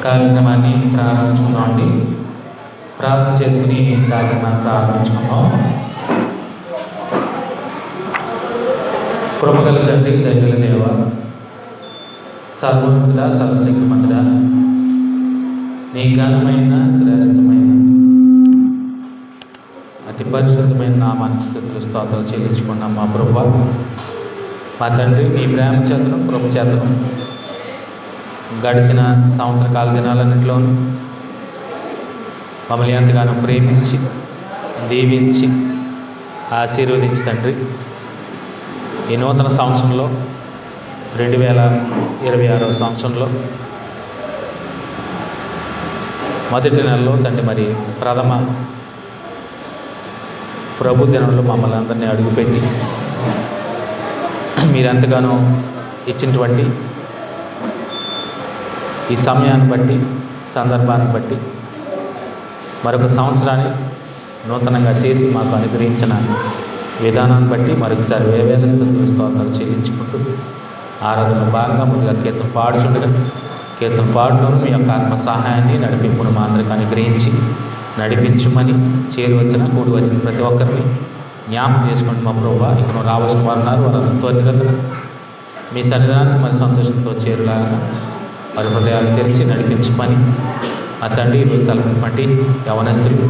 కార్యక్రమాన్ని ప్రారంభించుకుందామండి. ప్రార్థన చేసుకుని కార్యక్రమాన్ని ప్రారంభించుకుందాం. కృపగల తండ్రి, దయగల దేవ, సర్వోన్నతుడా, సర్వశక్తిమంతుడా, నీ ఘనమైన శ్రేష్టమైన అతి పరిశుద్ధమైన నామానికి స్తుతులు స్తోత్రాలు చెల్లించుకున్నాం. మా ప్రభువా, మా తండ్రి, నీ ప్రేమ చేతను కృప చేతను గడిచిన సంవత్సర కాల దినాలన్నింటిలోనూ మమ్మల్ని ఎంతగానో ప్రేమించి దీవించి ఆశీర్వదించి తండ్రి, ఈ నూతన సంవత్సరంలో 2026వ సంవత్సరంలో మొదటి నెలలో తండ్రి, మరి ప్రథమ ప్రభు దినంలో మమ్మల్ని అందరినీ అడుగుపెట్టి మీరెంతగానో ఇచ్చినటువంటి ఈ సమయాన్ని బట్టి, సందర్భాన్ని బట్టి, మరొక సంవత్సరాన్ని నూతనంగా చేసి మాకు అనుగ్రహించిన విధానాన్ని బట్టి మరొకసారి వేవేల స్తుతులు స్తోత్రాలు చెల్లించుకుంటూ ఆరాధనలో భాగంగా ముందుగా కీర్తన పాడుచుండగా కీర్తన పాడులోనూ మీ యొక్క ఆత్మ సహాయాన్ని నడిపింపును మా అందరికి అనుగ్రహించి నడిపించమని కూడి వచ్చిన ప్రతి ఒక్కరిని జ్ఞాపకం చేసుకోండి. మా ప్రభువా, ఇక్కడ రావాల్సిన వారు ఉన్నారు, వారందరూ త్వరితగతిన మీ సన్నిధానాన్ని మరి సంతోషంతో చేరులాగా వారి హృదయాలు తెరిచి నడిపించమని ఆ తండ్రి ఈరోజు తలపెట్టి యవనస్తులు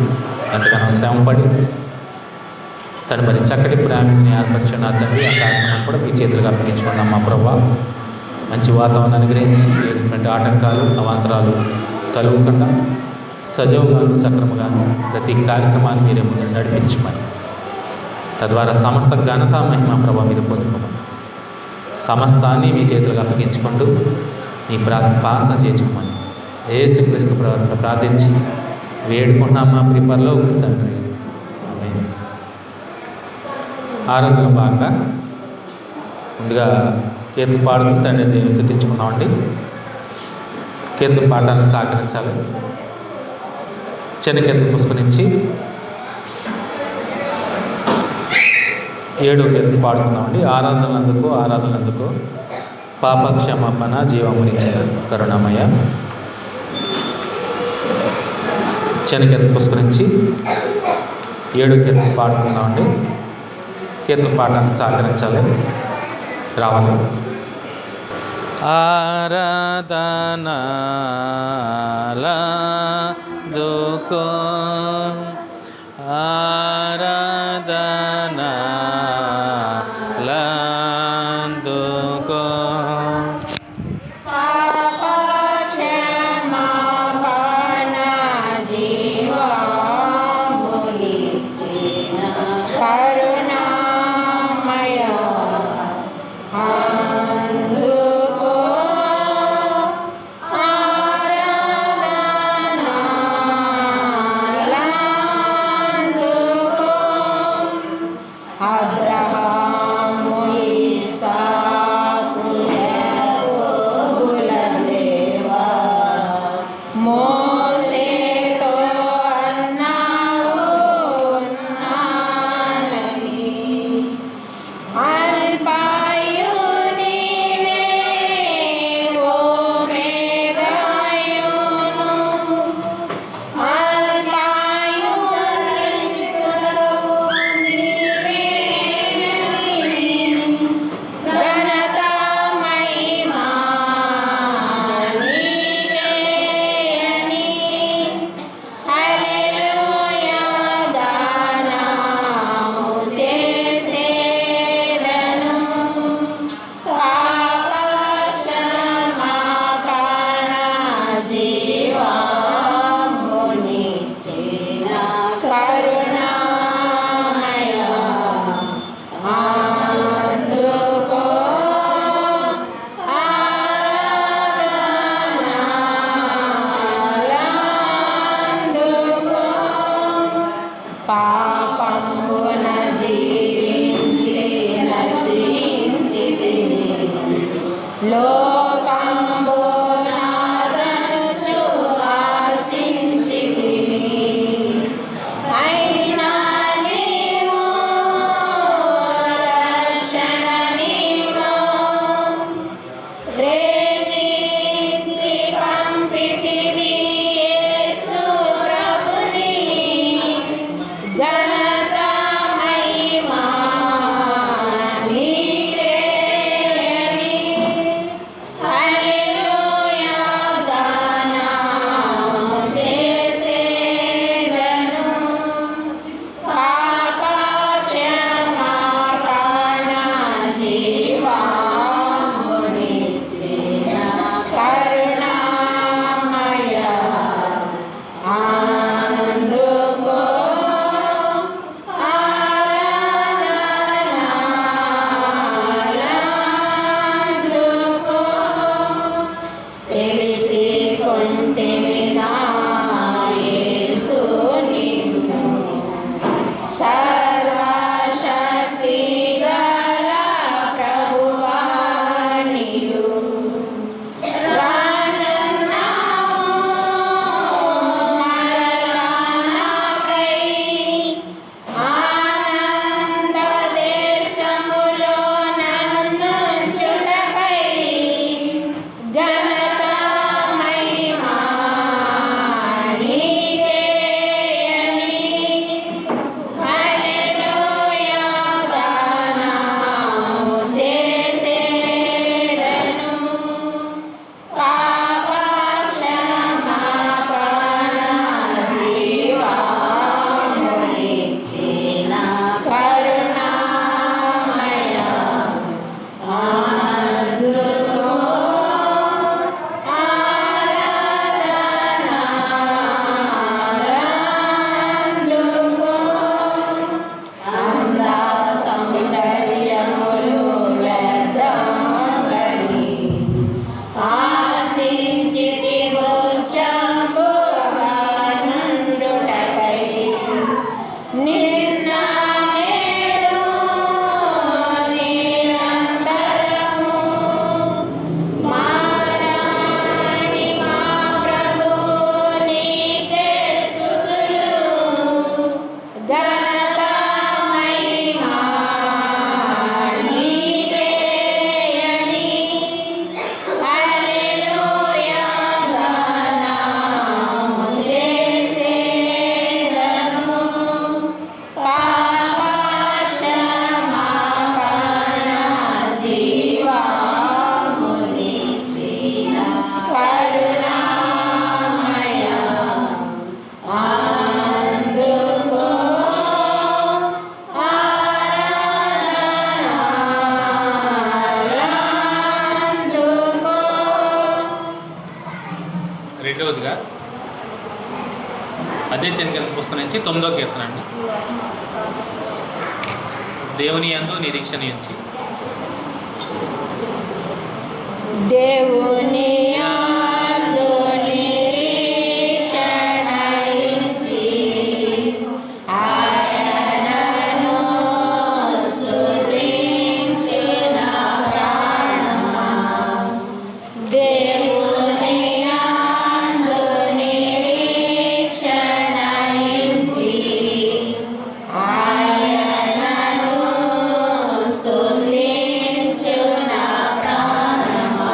ఎంతగానో శ్రమపడి తను మరి చక్కటి ప్రేమని ఏర్పరిచిన ఆ తండ్రి ఆ కార్యక్రమం కూడా మీ చేతులుగా అర్పించుకున్నాం. మా ప్రభువా, మంచి వాతావరణాన్ని గ్రహించి ఎటువంటి ఆటంకాలు అవాంతరాలు కలుగకుండా సజీవంగాను సక్రమంగాను ప్రతి కార్యక్రమాన్ని మీరే ముందు నడిపించమని, తద్వారా సమస్త ఘనత మహిమ ప్రభావ మీద పొందుకోమని సమస్తాన్ని మీ చేతులుగా అప్పగించుకుంటూ ఈ ప్రార్థన చేసుకోమని యేసుక్రీస్తు ప్రార్థించి వేడుకున్నాం మా ప్రిపర్లో తండ్రి. ఆమేన్. ఆరాధనలో భాగంగా ముందుగా కీర్తన పాడుకుని తండ్రి దేవుని స్తుతించుకున్నామండి. కీర్తన పాఠాన్ని సహకరించాలి. చిన్న కీర్తన పుస్తకం నుంచి 7వ కీర్తన పాడుకుందామండి. ఆరాధనలందుకు పాప క్షమాపణ జీవమునిచ్చే కరుణమయ. చిన్న కీర్తన పుస్తకం నుంచి 7వ కీర్తన పాడుకుందామండి. కీర్తన పాఠాన్ని సహకరించాలి, రావాలి. ఆరాధనలందుకు ప్రేమించి పంపితి రెండవదిగా అదే చెనికల పుస్తకం నుంచి 9వ కీర్తన అండి. దేవుని యందు నిరీక్షణ ఉంచి దేవుని యందు నిరీక్షణ ఉంచి ఆయనను స్తుతించు నా ప్రాణమా. దేవుని యందు నిరీక్షణ ఉంచి ఆయనను స్తుతించు నా ప్రాణమా.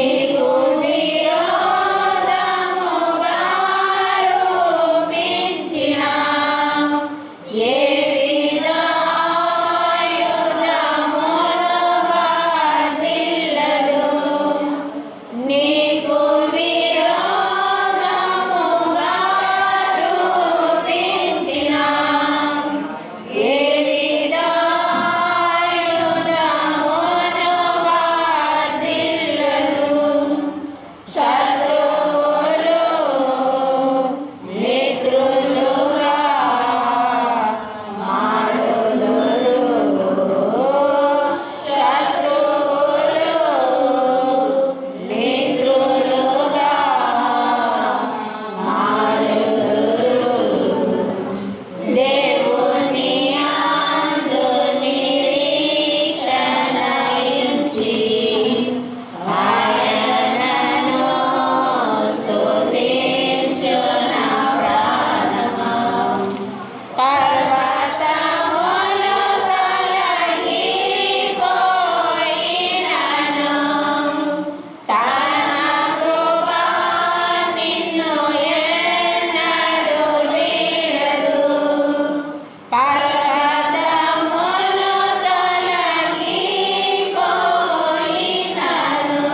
నీకు విరోధముగా రూపించిన ఏ విధ ఆయుధమును వర్ధిల్లదు. నీకు విరోధముగా రూపించిన ఏ విధ ఆయుధమును వర్ధిల్లదు. శత్రువులు మిత్రులుగా మారుదురు. శత్రువులు మిత్రులుగా మారుదురు. దేవుని యందు నిరీక్షణ ఉంచి ఆయనను స్తుతించు నా ప్రాణమా. పర్వతములు తొలగిపోయినను తన కృప నిన్ను ఎన్నడూ వీడదు. పర్వతములు తొలగిపోయినను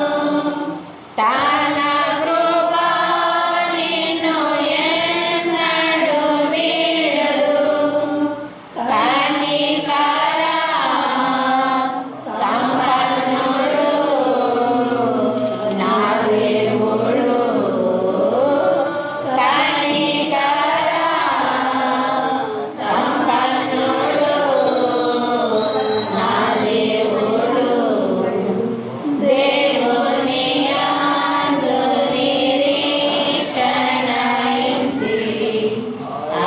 తన కృప నిన్ను ఎన్నడూ వీడదు. కనికర సంపన్నుడు నా దేవుడు. కనికర సంపన్నుడు నా దేవుడు. దేవుని యందు నిరీక్షణ ఉంచి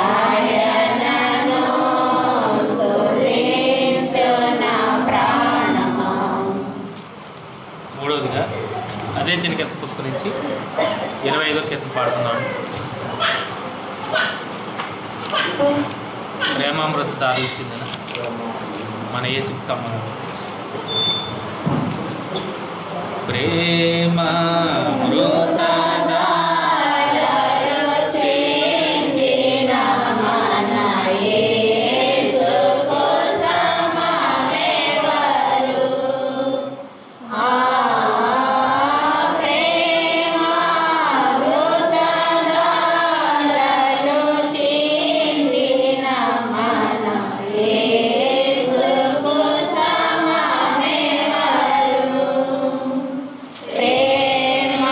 ఆయనను స్తుతించు నా ప్రాణమా. మూడవదిగా అదే చిన్న పుస్తకం నుంచి 25వ కీర్తన పాడుతున్నాను. ప్రేమామృత దారి ఇచ్చింది మన యేసుకి సంబంధం. ప్రేమామృత ధారలో చిందిన మన యేసుకు సమమెవరు. ఆ ప్రేమామృత ధారలో చిందిన మన యేసుకు సమమెవరు. ప్రేమ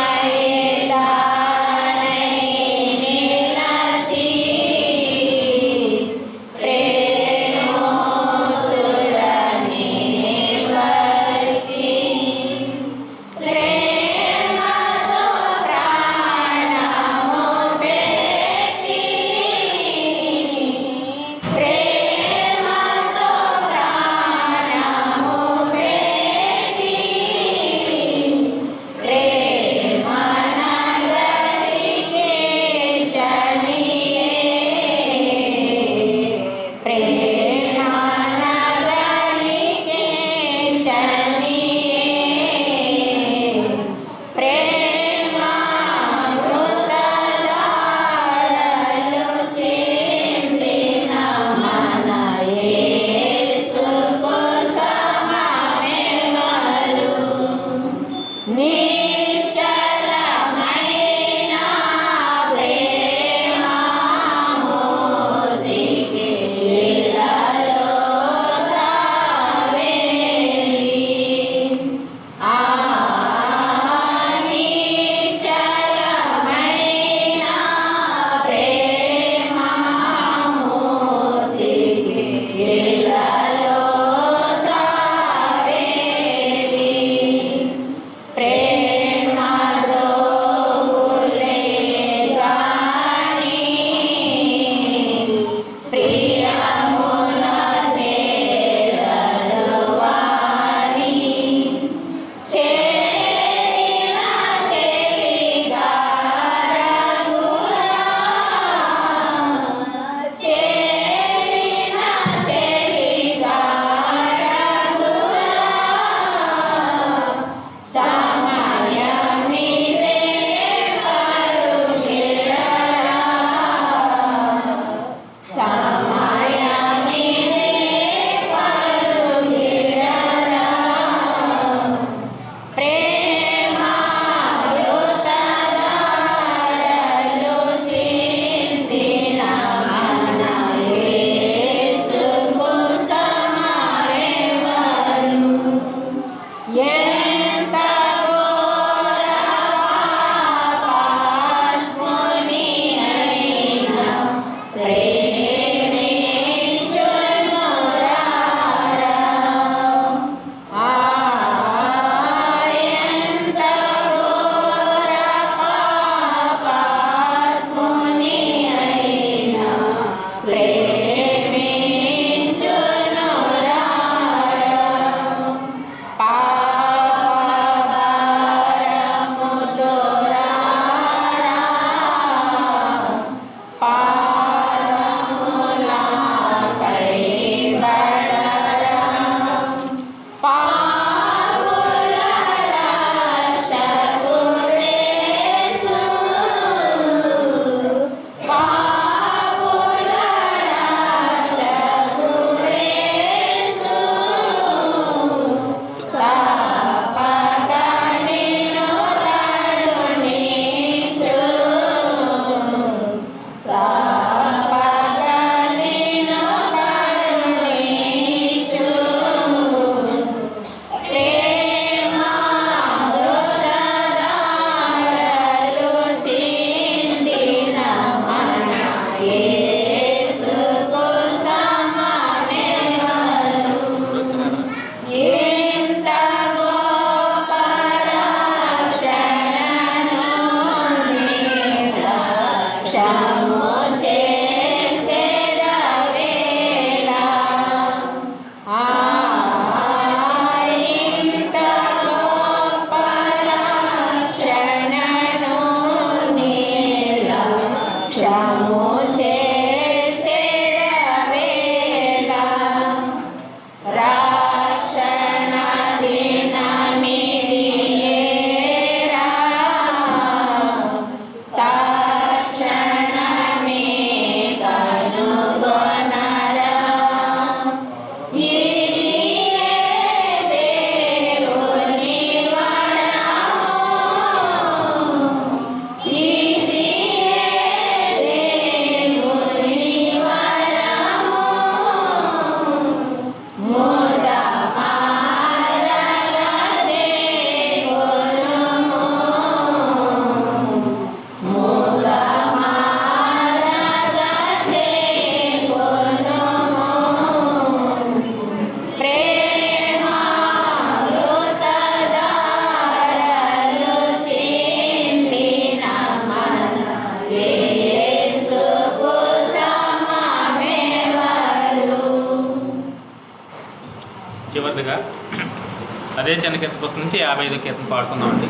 అదే చిన్న కీర్తన పుస్తకం నుంచి 55 కీర్తన పాడుకుందామండి.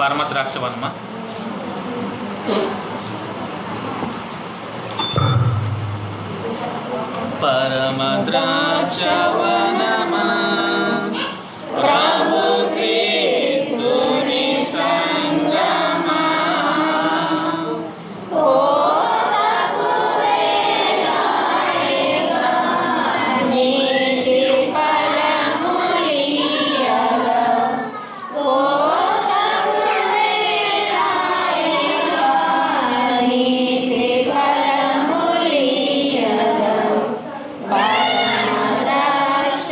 పరమద్రాక్ష వనమా. పరమద్రాక్ష వనమా ప్రభు క్రీస్తుని సంగమా నీతి ఫలములియగా నీతి ఫలములియగా పరమద్రాక్ష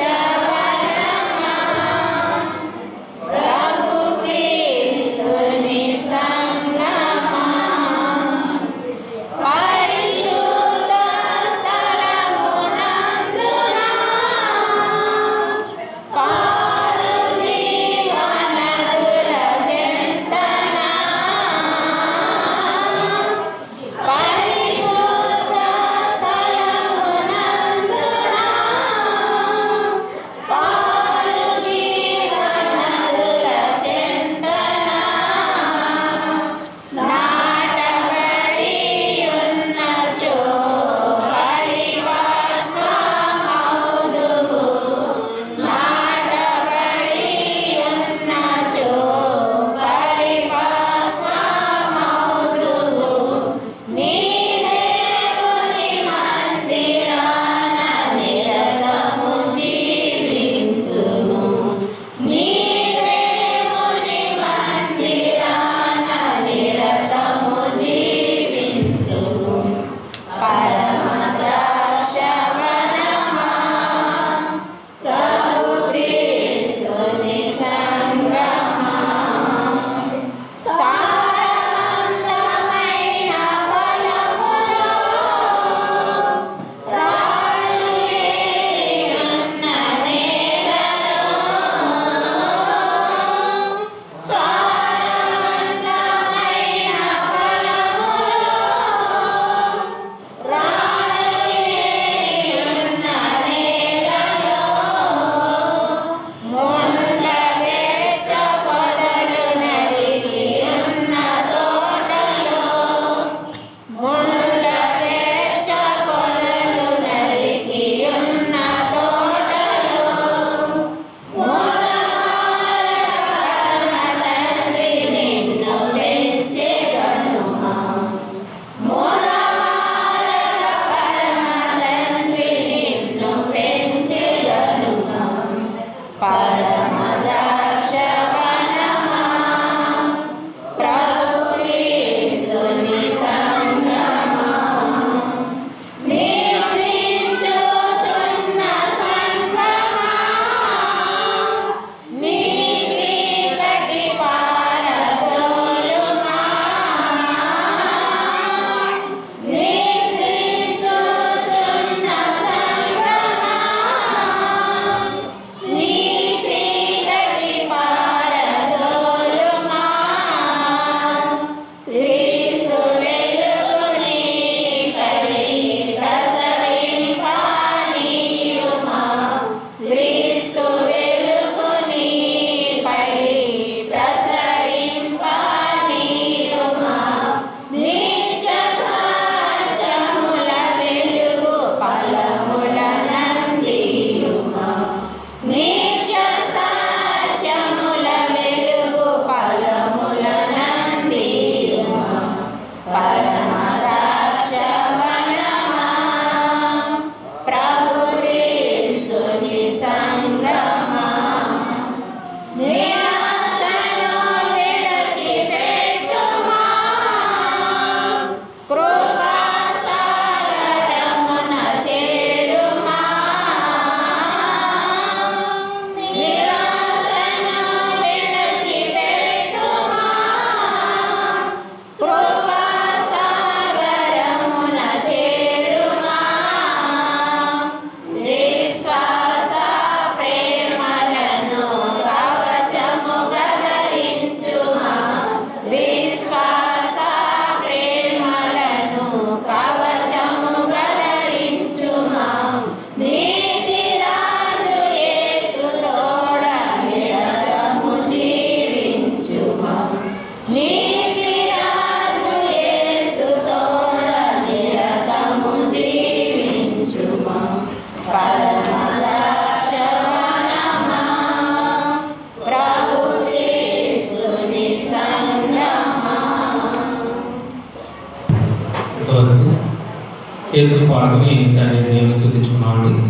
కీర్తన పాడుకుని దాన్ని నేను స్థుతించుకున్నామండి.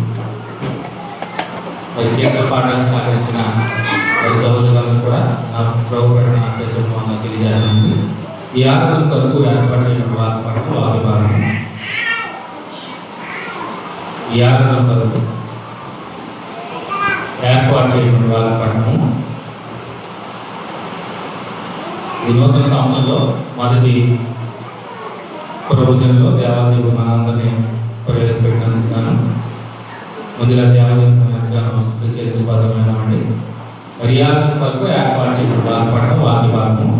మరి కీర్తన పాడడానికి సహకరించిన మరి సహోదరులను కూడా నా ప్రభు పెట్టిన ప్రజలను తెలియజేస్తుంది. ఈ ఆరాధన కొరకు ఏర్పాటు చేయడం వాగ్పడడం వాగ్భాగం. ఈ ఆరాధన కొరకు ఏర్పాటు చేయడం వాగ్పడము ఈ నూతన సంవత్సరంలో మొదటి ప్రభుత్వంలో దేవాదేవుడు మనందరినీ ప్రవేశపెట్టినందుకు ముందుగా దేవాదేవుడు చెల్లించబద్ధమైనవండి. మర్యాద కొరకు ఏర్పాటు చేయడం బాధపడడం వాకి భాగము.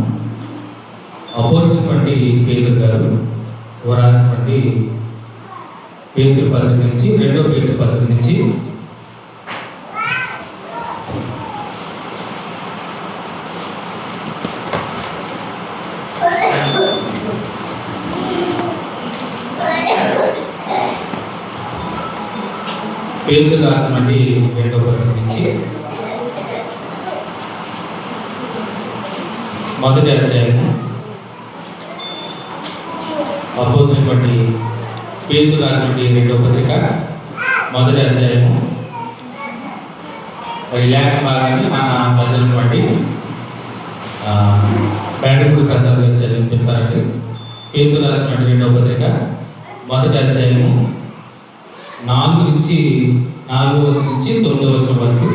అపోజినటువంటి పేదలు గారు రాసినటువంటి పేదల పత్రిక నుంచి 2వ పేదల పత్రిక నుంచి పేదలు రాసినటువంటి 2వ పత్రిక నుంచి మొదటి అధ్యాయము. అపోజినటువంటి పేదలు రాసినటువంటి 2వ పత్రిక మొదటి అధ్యాయము. మరి లేఖన భాగాన్ని మన మధ్యనటువంటి బేడపూడి ప్రసాద్ గారు చదివిపిస్తారండి. పేదలు రాసినటువంటి 2వ పత్రిక మొదటి అధ్యాయము 4 నుంచి 9వ వచనం వరకు.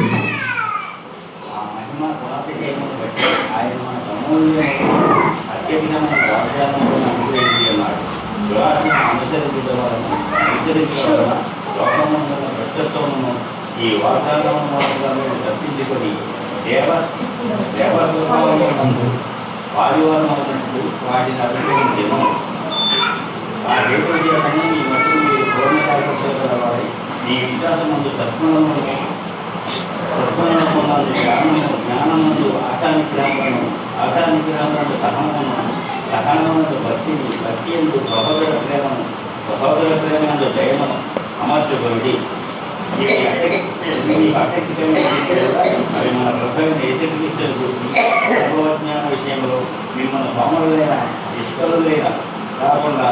ఈ వాగ్దానము తప్పించుకొని వారివారమవుతున్నట్లు వాటిని అభిషేకించను. ఆ హేతు చేతనే ఈ మధ్య మీరు పూర్ణకాయవారి ఈ విశ్వాసమందు సత్వమునందు జ్ఞానమందు ఆశానిగ్రహములను సహనమునందు భక్తియందు సహోదర ప్రేమనందు దయను అమర్చబడి ఆసక్తికరమైన అవి మన ప్రభుత్వ యేసుక్రీస్తు సర్వజ్ఞాన విషయంలో మిమ్మల్ని సోమరులైన నిష్కరులైన కాకుండా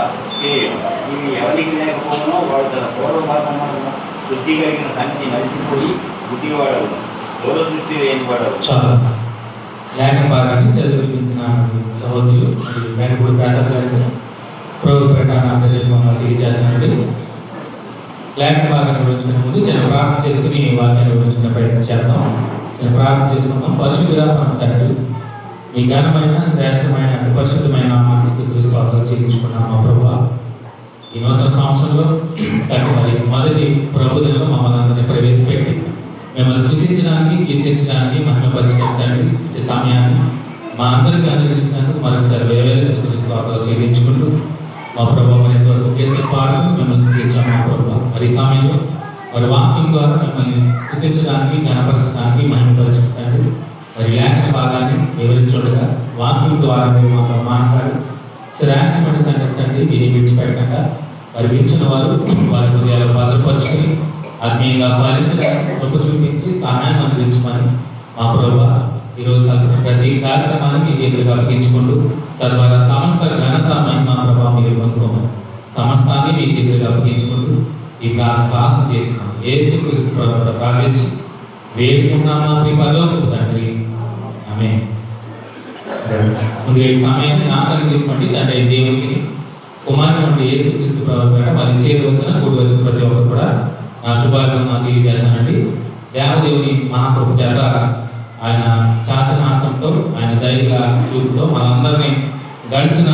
ఇవి ఎవరికి లేకపోవనో వాడు తన పూర్వభాగములను శుద్ధి కలిగిన సంగతి మరిచిపోయి బుద్ధివాడవు దూరదృష్టి లేని వాడవు. చాలా లేఖన భాగాన్ని చదివిపించిన సహోదరులు మరియు బేడపూడి ప్రసాద్ గారిని ప్రభు ప్రకారం ప్రజలు తెలియజేస్తున్నారండి. లేఖన భాగాన్ని వివరించిన ముందు చిన్న ప్రార్థన చేసుకుని వాక్యాన్ని వివరించిన ప్రయత్నం చేద్దాం. చిన్న ప్రార్థన చేసుకుందాం. పరిశుద్ధుడా మన తండ్రి, మీ ఘనమైన శ్రేష్టమైన అతి పరిశుద్ధమైన నామాన్ని స్తుతిస్తూ చెల్లించుకున్నాం. మా ప్రభువా, ఈ నూతన సంవత్సరంలో మరి మొదటి ప్రభుత్వంలో మమ్మల్ని అందరినీ ప్రవేశపెట్టి మిమ్మల్ని స్థుతించడానికి, కీర్తించడానికి, మహిమపరచడానికి ఈ సమయాన్ని మా అందరికీ అనుగ్రహించినందుకు మరొకసారి వేవేల స్తుతిస్తూ చెల్లించుకుంటూ మా ప్రభావం ఎంతవరకు కేసులు పాడకు మిమ్మల్ని స్థుతించాం. మా ప్రభావ మరి సమయంలో మరి వాక్యం ద్వారా మిమ్మల్ని స్థుతించడానికి, గణపరచడానికి, మహిమపరచడానికి మరి లేఖన భాగాన్ని వివరించుండగా వాక్యం ద్వారా మీరు మాతో మాట్లాడి శ్రేష్టమైన సంగతి అండి మీరు విడిచిపెట్టకుండా మరి వించిన వారు వారి హృదయాలు భద్రపరుచుకుని ఆత్మీయంగా పాలించడానికి కృప చూపించి సహాయం అందించమని మా ప్రభావ ఈరోజు ప్రతి కార్యక్రమాన్ని మీ చేతులకు అప్పగించుకుంటూ తద్వారా సమస్త ఘనత మహిమ ప్రభావం మీరు పొందుకోమని సమస్తాన్ని మీ చేతులకు అప్పగించుకుంటూ ఈ ప్రార్థన చేసినాం. యేసుక్రీస్తు ప్రభువుతో ప్రార్థించి వేడుకున్నామా మీ పరలోకపు తండ్రి, ఆమేన్. ముందుగా ఈ సమయాన్ని నాకు తీసుకోండి. తండ్రి దేవునికి కుమారుడు యేసుక్రీస్తు ప్రభువు మరి చేతి వచ్చిన కూడి వచ్చిన ప్రతి ఒక్కరు కూడా నా శుభాకాంక్షలు తెలియజేస్తానండి. దేవదేవుని మహాప్రభు చేత ఆయన శాసనాస్తంతో ఆయన దైవిక చూపుతో మనందరినీ గడిచిన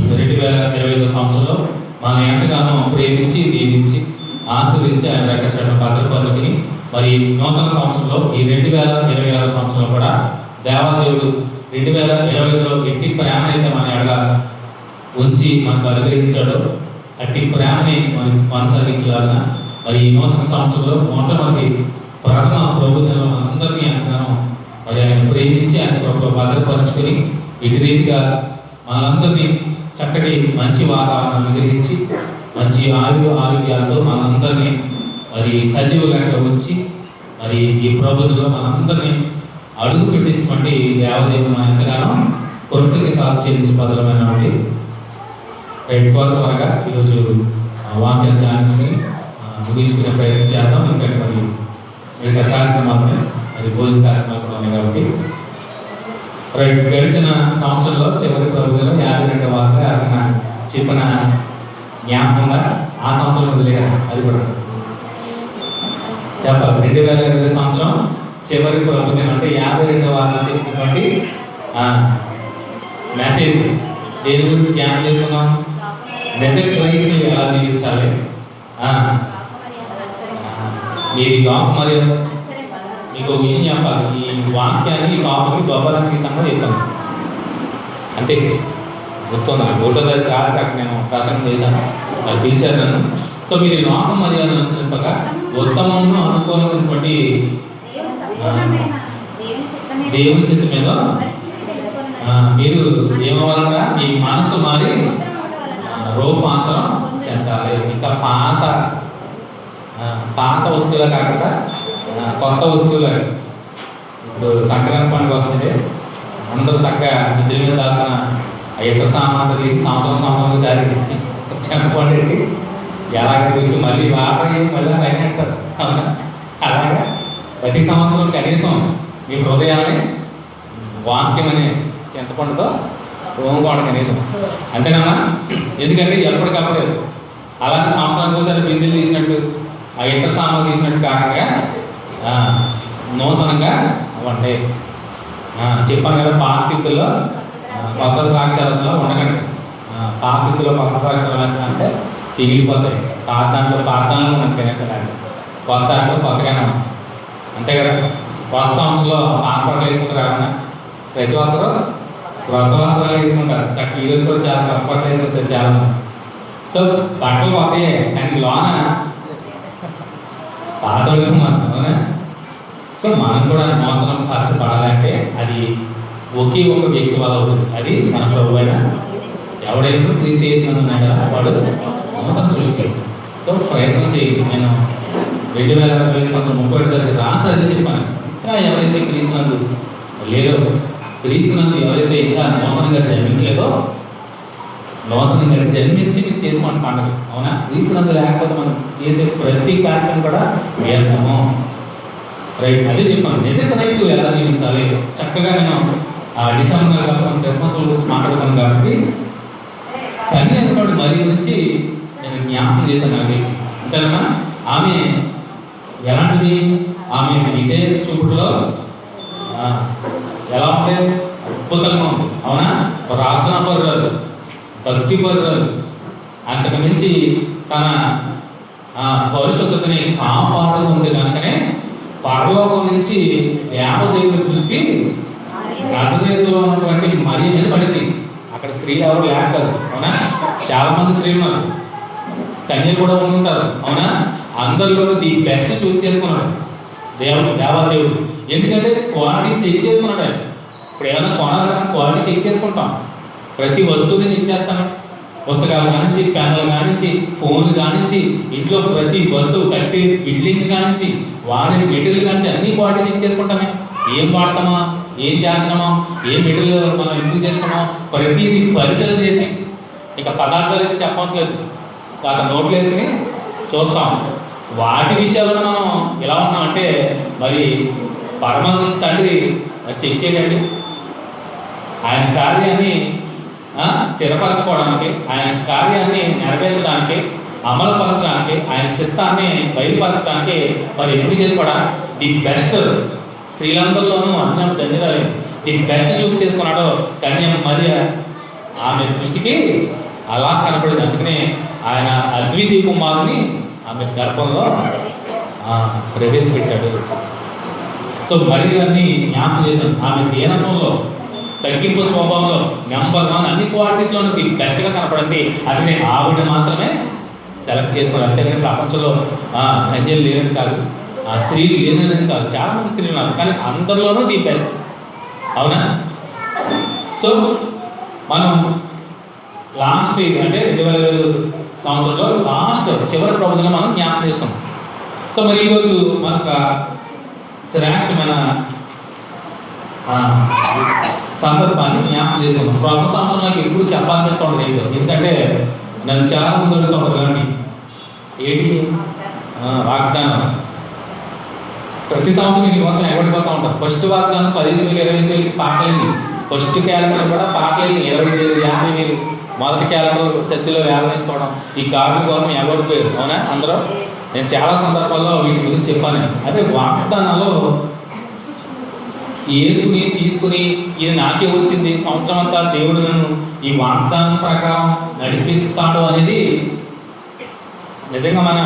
2025 సంవత్సరంలో మనం ఎంతగానో ప్రేమించి దీవించి ఆశీర్వదించి ఆయన రెక్కచెట్ల భద్రపరుచుకుని మరి నూతన సంవత్సరంలో ఈ 2026 సంవత్సరంలో కూడా దేవాదేవుడు 2025లో ఎట్టి ప్రేమనైతే మన ఎడల ఉంచి మనకు అనుగ్రహించాడో అట్టి ప్రేమని మనకి కొనసాగించాలన్నా మరి ఈ నూతన సంవత్సరంలో మొట్టమొదటి ప్రథమ ప్రభుత్వంలో మనందరినీ ఎంతగానో మరి ఆయన ప్రేమించి ఆయన కొరకు భద్రపరుచుకొని ఇటు రీతిగా మనందరినీ చక్కటి మంచి వాతావరణం అనుగ్రహించి మంచి ఆరోగ్యాలతో మనందరినీ మరి సజీవుగా వచ్చి మరి ఈ ప్రభుత్వంలో మనందరినీ అడుగు పెట్టించమంటే దేవదేవుడు మనం ఎంతగానో కొరటికి కాదు చెల్లించి బదులమైనటువంటి త్వరగా ఈరోజు వాక్య ధ్యానాన్ని ముగించుకునే ప్రయత్నం చేద్దాం. ఇంకా మరి మిగతా కార్యక్రమాలు అది భోజన కార్యక్రమాలు కూడా ఉన్నాయి కాబట్టి గడిచిన సంవత్సరంలో చివరి ప్రభుత్వంలో 52వ వారంగా ఆయన చెప్పిన జ్ఞాపకంగా ఆ సంవత్సరం వదిలేరు. అది కూడా చెప్పాలి. 2020 సంవత్సరం చివరి ప్రభుత్వం అంటే 52వ వారంలో చెప్పినటువంటి మెసేజ్ దేని గురించి ధ్యానం చేసుకున్నాం? నిజ క్రైస్తవులు ఎలా జీవించాలి, మీది కాపు మరియు మీకు ఒక విషయం చెప్పాలి. ఈ వాక్యాన్ని ఈ కాపుకి గొప్పదానికి సంగతి చెప్పాను అంతే. గుర్తుంది నాకు 1వ తారీఖు అక్కడ నేను ప్రసంగం చేశాను, అది పిలిచారు నన్ను. సో మీరు లోకం మర్యాద అనుసరింపక ఉత్తమమును అనుకోవాలన్నటువంటి దేవుని చిత్తం మీద మీరు ఏమవ్వాలన్నా మీ మనసు మారి రూపాంతరం చెందాలి. ఇంకా పాత వస్తువులే కాకుండా కొత్త వస్తువులే. ఇప్పుడు సంక్రాంతి పండుగ వస్తుంది, అందరూ చక్కగా ఇంటి మీద రాసుకున్న ఎక్కడ సామాన్లు తీసి సంవత్సరం ఒకసారి చెంపండి ఎలాగ మళ్ళీ వాటి మళ్ళీ పైన పెడతారు. అలాగా ప్రతి సంవత్సరం కనీసం మీ హృదయాన్ని వాక్యం అనే చింతపండుతో రోమకోవడం కనీసం అంతేనమ్మా. ఎందుకంటే ఎప్పటికప్పుడు అలాంటి సంవత్సరానికి ఒకసారి బిందులు తీసినట్టు ఆ ఇతర సామాన్లు తీసినట్టు కాకుండా నూతనంగా అవంటే చెప్పాను కదా, పాత తిత్తుల్లో కొత్త ద్రాక్షరసంలో ఉండకండి. పాత తిత్తులో కొత్త ద్రాక్షరసం అంటే తిరిగిపోతాయి. పాత దాంట్లో మనకు కనీసం లేదు, కొత్త దాంట్లో కొత్తగానే ఉంది అంతే కదా. కొత్త సంవత్సరంలో పాత బట్టలు వేసుకుంటారు కాకుండా ప్రతి ఒక్కరూ కొత్త వస్త్రాలు వేసుకుంటారు. చక్కగా ఈరోజు కూడా చాలా కొత్త బట్టలు వేసుకుంటారు చాలా మంది. సో బట్టలు కొత్తయే కానీ లోన పాతలుగా అవునా. సో మనం కూడా నూతనం పరచబడాలంటే అది ఒకే ఒక వ్యక్తి వల్ల అవుతుంది. అది మన ప్రభు అయిన ఎవడైనా క్రీస్తు చేసినందున్నాడు కదా వాడు నూతన సృష్టి. సో ప్రయత్నం చేయండి. నేను 2020 సంవత్సరం 31 తారీఖు రాత్రి అది చెప్పాను. ఇంకా ఎవరైతే క్రీస్తునందు లేదో, క్రీస్తునందు ఎవరైతే ఇంకా నూతనంగా జన్మించలేదో, నూతనంగా జన్మించి మీరు చేసుకోండి పండుగ. అవునా. క్రీస్తునందు లేకపోతే మనం చేసే ప్రతి కార్యక్రమం కూడా వ్యర్థము. రైట్, అదే చెప్పాను. నిజ క్రైస్తవులు ఎలా జీవించాలి చక్కగా నేను డిసెంబర్ నెల మనం క్రిస్మస్ గురించి మాట్లాడుతాను కాబట్టి కన్య అనుకోండి మరి గురించి నేను జ్ఞాపకం చేశాను. నాకు తెలిసి అంతేనా. ఆమె ఎలాంటిది? ఆమె ఇదే చూపులో ఎలా ఉంటే అద్భుతంగా ఉంది. అవునా. ప్రార్థనా పరురాలు, భక్తి పరురాలు, అంతకు మించి తన పరిశుద్ధతని కాపాడుకుంది కనుకనే పరలోకం నుంచి దేవదేవుని దృష్టి రథచేతిలో ఉన్నటువంటి మరియ మీద పడింది. అక్కడ స్త్రీలు ఎవరు లేక కాదు. అవునా. చాలా మంది స్త్రీలు ఉన్నారు, కన్యలు కూడా ఉంటారు. అవునా. అందరిలో ది బెస్ట్ చూస్ చేసుకున్నాడు దేవాదేవుడు. ఎందుకంటే క్వాలిటీ చెక్ చేసుకున్నాడు ఆయన. ఇప్పుడు ఏమైనా కొనాలన్నా క్వాలిటీ చెక్ చేసుకుంటాం. ప్రతి వస్తువుని చెక్ చేస్తాను. పుస్తకాలు కానించి, పెన్నులు కానించి, ఫోన్లు కానించి, ఇంట్లో ప్రతి వస్తువు కట్టి బిల్డింగ్ కానించి, వాడిని మెటీరియల్ కానించి అన్ని క్వాలిటీ చెక్ చేసుకుంటామే. ఏం వాడతామా, ఏం చేస్తున్నామా, ఏం మెటీరియల్ మనం ఎందుకు చేసుకున్నాం, ప్రతిదీ పరిశీలన చేసి ఇక పదార్థాలు అయితే చెప్పవలసిన లేదు, కాక నోట్లు వేసుకుని చూస్తాం. వాటి విషయాల్లో మనం ఎలా ఉన్నామంటే మరి పరమ తండ్రి చెక్ చేయండి. ఆయన కార్యాన్ని స్థిరపరచుకోవడానికి, ఆయన కార్యాన్ని నెరవేర్చడానికి, అమలుపరచడానికి, ఆయన చిత్తాన్ని బయలుపరచడానికి మరి ఎందుకు చేసుకోవడా ది బెస్ట్. స్త్రీలందరిలోనూ అన్న ధన్యరాలు ది బెస్ట్ చూస్ చేసుకున్నాడో కన్య మరియ. ఆమె దృష్టికి అలా కనపడింది. అందుకనే ఆయన అద్వితీయ కుమారుని ఆమె గర్భంలో ప్రవేశపెట్టాడు. సో మరి అన్ని జ్ఞాపకం చేశాను. ఆమె దీనత్వంలో, తగ్గింపు స్వభావంలో నెంబర్ 1 అన్ని క్వాలిటీస్లోనూ ది బెస్ట్గా కనపడింది. అది ఆవిడ మాత్రమే సెలెక్ట్ చేసుకోవాలి. అంతేగాని ప్రపంచంలో కన్యలు లేరని కాదు, స్త్రీలు లేదని కాదు, చాలామంది స్త్రీలు ఉన్నారు, కానీ అందరిలోనూ ది బెస్ట్. అవునా. సో మనం లాస్ట్ వీక్ అంటే 2020 సంవత్సరంలో లాస్ట్ చివరి ప్రభుత్వంలో మనం జ్ఞాపకం చేసుకున్నాం. సో మరి ఈరోజు మనకు శ్రేష్టమైన సందర్భాన్ని జ్ఞాపకం చేసుకున్నాం. కొత్త సంవత్సరం నాకు ఎప్పుడు చెప్పాలనిపిస్తూ ఉంటుంది. ఎందుకంటే నన్ను చాలా మంది అడుగుతూ ఉంటారు, కానీ ఏంటి? వాగ్దానం. ప్రతి సంవత్సరం దీనికోసం ఎగబడిపోతూ ఉంటారు. ఫస్ట్ వాగ్దానం 15,000 20,000 పాటలైంది. ఫస్ట్ క్యాలెండర్ కూడా పాటలైంది. 20,000 50,000 మొదటి క్యాలెండర్ చర్చిలో వేలం వేసుకోవడం, ఈ కార్డుల కోసం ఎగబడిపోయారు. అవునా అందరూ? నేను చాలా సందర్భాల్లో వీటి గురించి చెప్పాను. అదే వాగ్దానాలు ఏరుకుని తీసుకుని ఇది నాకే వచ్చింది, సంవత్సరం అంతా దేవుడు నన్ను ఈ వాగ్దానం ప్రకారం నడిపిస్తాడు అనేది నిజంగా మన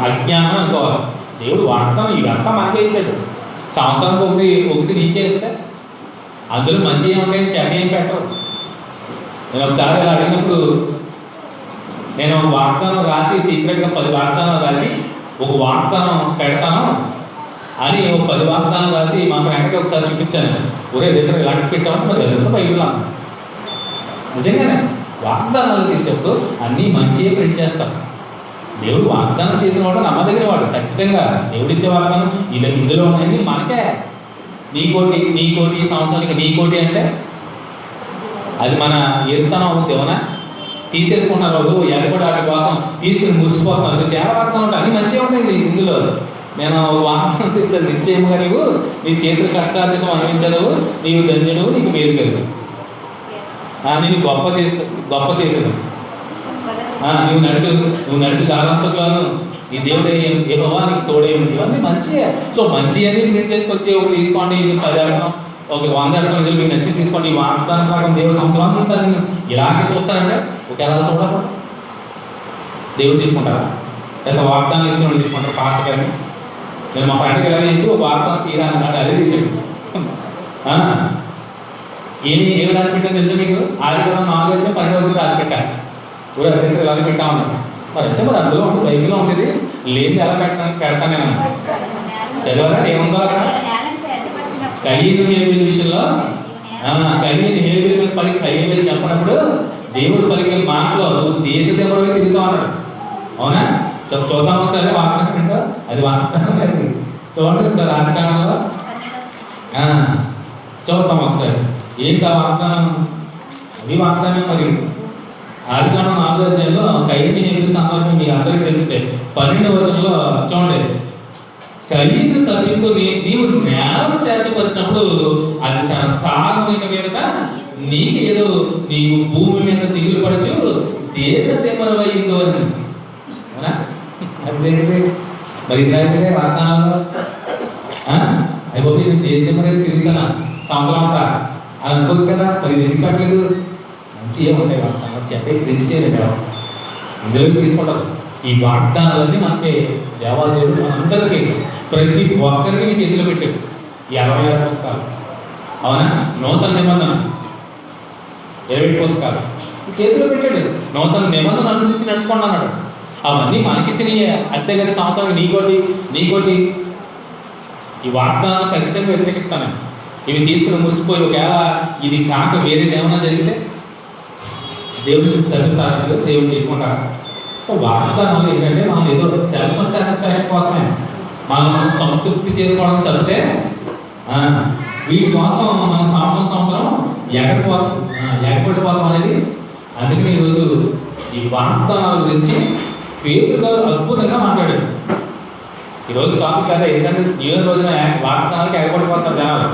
అజ్ఞానం అనుకోవాలి. దేవుడు వాగ్దానం ఇదంతా మనకే ఇచ్చాడు. సంవత్సరానికి ఒకటి నీకే ఇస్తే అందులో మంచి ఏముంటాయి, చెడ్డ ఏం పెట్టరు. నేను ఒకసారి ఇలా అడిగినప్పుడు నేను వాగ్దానం రాసి సీక్రెట్గా 10 వాగ్దానాలు రాసి ఒక వాగ్దానం పెడతాను అని ఒక 10 వాగ్దానం రాసి మా ఫ్రెండ్కి ఒకసారి చూపించాను. ఒరే దగ్గర ఇలాంటి పెట్టామని మరి ఎదురు బయలులా నిజంగానే వాగ్దానాలు తీసుకెళ్తూ అన్నీ మంచిగా ప్రింట్ చేస్తాం. దేవుడు వాగ్దానం చేసిన వాడు నమ్మదగిన వాడు. ఖచ్చితంగా దేవుడిచ్చే వాగ్దానం ఇందులో ఉన్నాయి మనకే. నీకోటి సంవత్సరానికి నీకోటి అంటే అది మన ఎరుతనం అవుతుంది. ఏమన్నా తీసేసుకుంటున్నారు వాళ్ళు ఎడబడి వాటి కోసం తీసుకుని ముసిపోతున్నారు. చాలా వాగ్దానం ఉంటాయి, అన్నీ మంచిగా ఉంటాయి ఇందులో. నేను వాగ్దానం తెచ్చాను, నిశ్చయముగా నీవు నీ చేతులు కష్టార్జితం అనుభవించలేవు, నీవు ధన్యుడు, నీకు మేలు కలుగు, నేను గొప్ప చేసేది, నువ్వు నడిచి దారంతకులను ఈ దేవుడే యెహోవా నీకు తోడే ఉంది. ఇవన్నీ మంచిగా. సో మంచి అన్ని ప్రింట్ చేసుకొచ్చి ఒకటి తీసుకోండి, ఇది 10 అడగడం, ఒక 100 అడగడం, ఇది మీకు నచ్చి తీసుకోండి. ఈ వాగ్దానం ప్రకారం దేవుడు సంవత్సరం అంతా ఇలాగే చూస్తారంటే ఒకేలా చూడకూడదు. దేవుడు తీసుకుంటారా? లేదా వాగ్దానం ఇచ్చిన వాళ్ళు తీసుకుంటారు? పాస్ట్ గారిని నేను మా ఫ్రెండ్కి ఎలా చెప్పి ఒక వాగ్దానం తీరా అన్నాడు, అదే తీసాడు. ఏమి రాసి పెట్టాను తెలుసా మీకు? 12 రాసి పెట్టాను. ఊరు అదే ఎలా పెట్టా ఉన్నాను. మరి అయితే మరి అందులో ఉంటుంది, బైబిల్లో ఉంటుంది. లేదు ఎలా పెడతాను నేను చదివారా? ఏముందో అక్కడ కయ్యను హేబేలు విషయంలో కయ్యను హేబేలు మీద పలికి హేబేలు చెప్పినప్పుడు దేవుడు పలికే మాటలో నువ్వు దేశ దేవరమే తిరుగుతావు అన్నాడు. అవునా? చూద్దాం ఒకసారి వాగ్దానం ఏంటో. అది వాగ్దానం లేదు, చూడండి ఒకసారి ఆదికాండంలో చూద్దాం ఒకసారి ఏంటి ఆ వాగ్దానం. అది వాగ్దానం. మరి ఆదికాండం 4వ అధ్యాయంలో కయ్యను హేబేలు సందర్భం మీ అందరికీ తెలిసిందే. 12వ వచనంలో చూడండి, కయ్యను శపిస్తూ నీవు నేలను చేర్చవచ్చినప్పుడు అది తన సాగునిక మీదట నీకేదో నీవు భూమి మీద దిగులు పడచ్చు దేశ తెమ్మరవైందో అని. అవునా? అదే మరి ఇదే వాగ్దానాల్లో అయిపోతే నేను దేశ తెమ్మర తిరుగుతానా సంవత్సరం అంతా అని అనుకోవచ్చు కదా. మరి ఇది ఎందుకట్లేదు? మంచి ఏముంటాయి వాగ్దానాలు, చెప్పే తెలిసేది ఇందులో తీసుకుంటారు. ఈ వాగ్దానాలన్నీ మనకి దేవాదేవుడు మనందరికీ ప్రతి ఒక్కరికి మీ చేతిలో పెట్టాడు. 56 పుస్తకాలు. అవునా? నూతన నిబంధన 20 పుస్తకాలు చేతిలో పెట్టాడు. నూతన నిబంధన అనుసరించి నడుచుకోండి అన్నాడు. అవన్నీ మనకిచ్చినయే. అంతేగాని సంవత్సరానికి నీకోటి ఈ వాగ్దానాలు ఖచ్చితంగా వ్యతిరేకిస్తాను. ఇవి తీసుకుని ముసిపోయి ఒకవేళ ఇది కాక వేరేది ఏమైనా జరిగితే దేవుడిని సరిస్తారు, దేవుడు తీసుకుంటారు. సో వాగ్దానాలు ఏంటంటే మనం ఏదో సెల్ఫ్ సాటిస్ఫాక్షన్ కోసమే మనం సంతృప్తి చేసుకోవడం తప్పితే వీటి కోసం మనం సంవత్సరం ఎగబడిపోతాం అనేది. అందుకని ఈరోజు ఈ వాగ్దానాల గురించి పేతురు గారు అద్భుతంగా మాట్లాడాడు. ఈరోజు టాపిక్ కదా, ఎందుకంటే న్యూ ఇయర్ రోజున వాగ్దానాలకు ఎగబడిపోతారు జనాలు.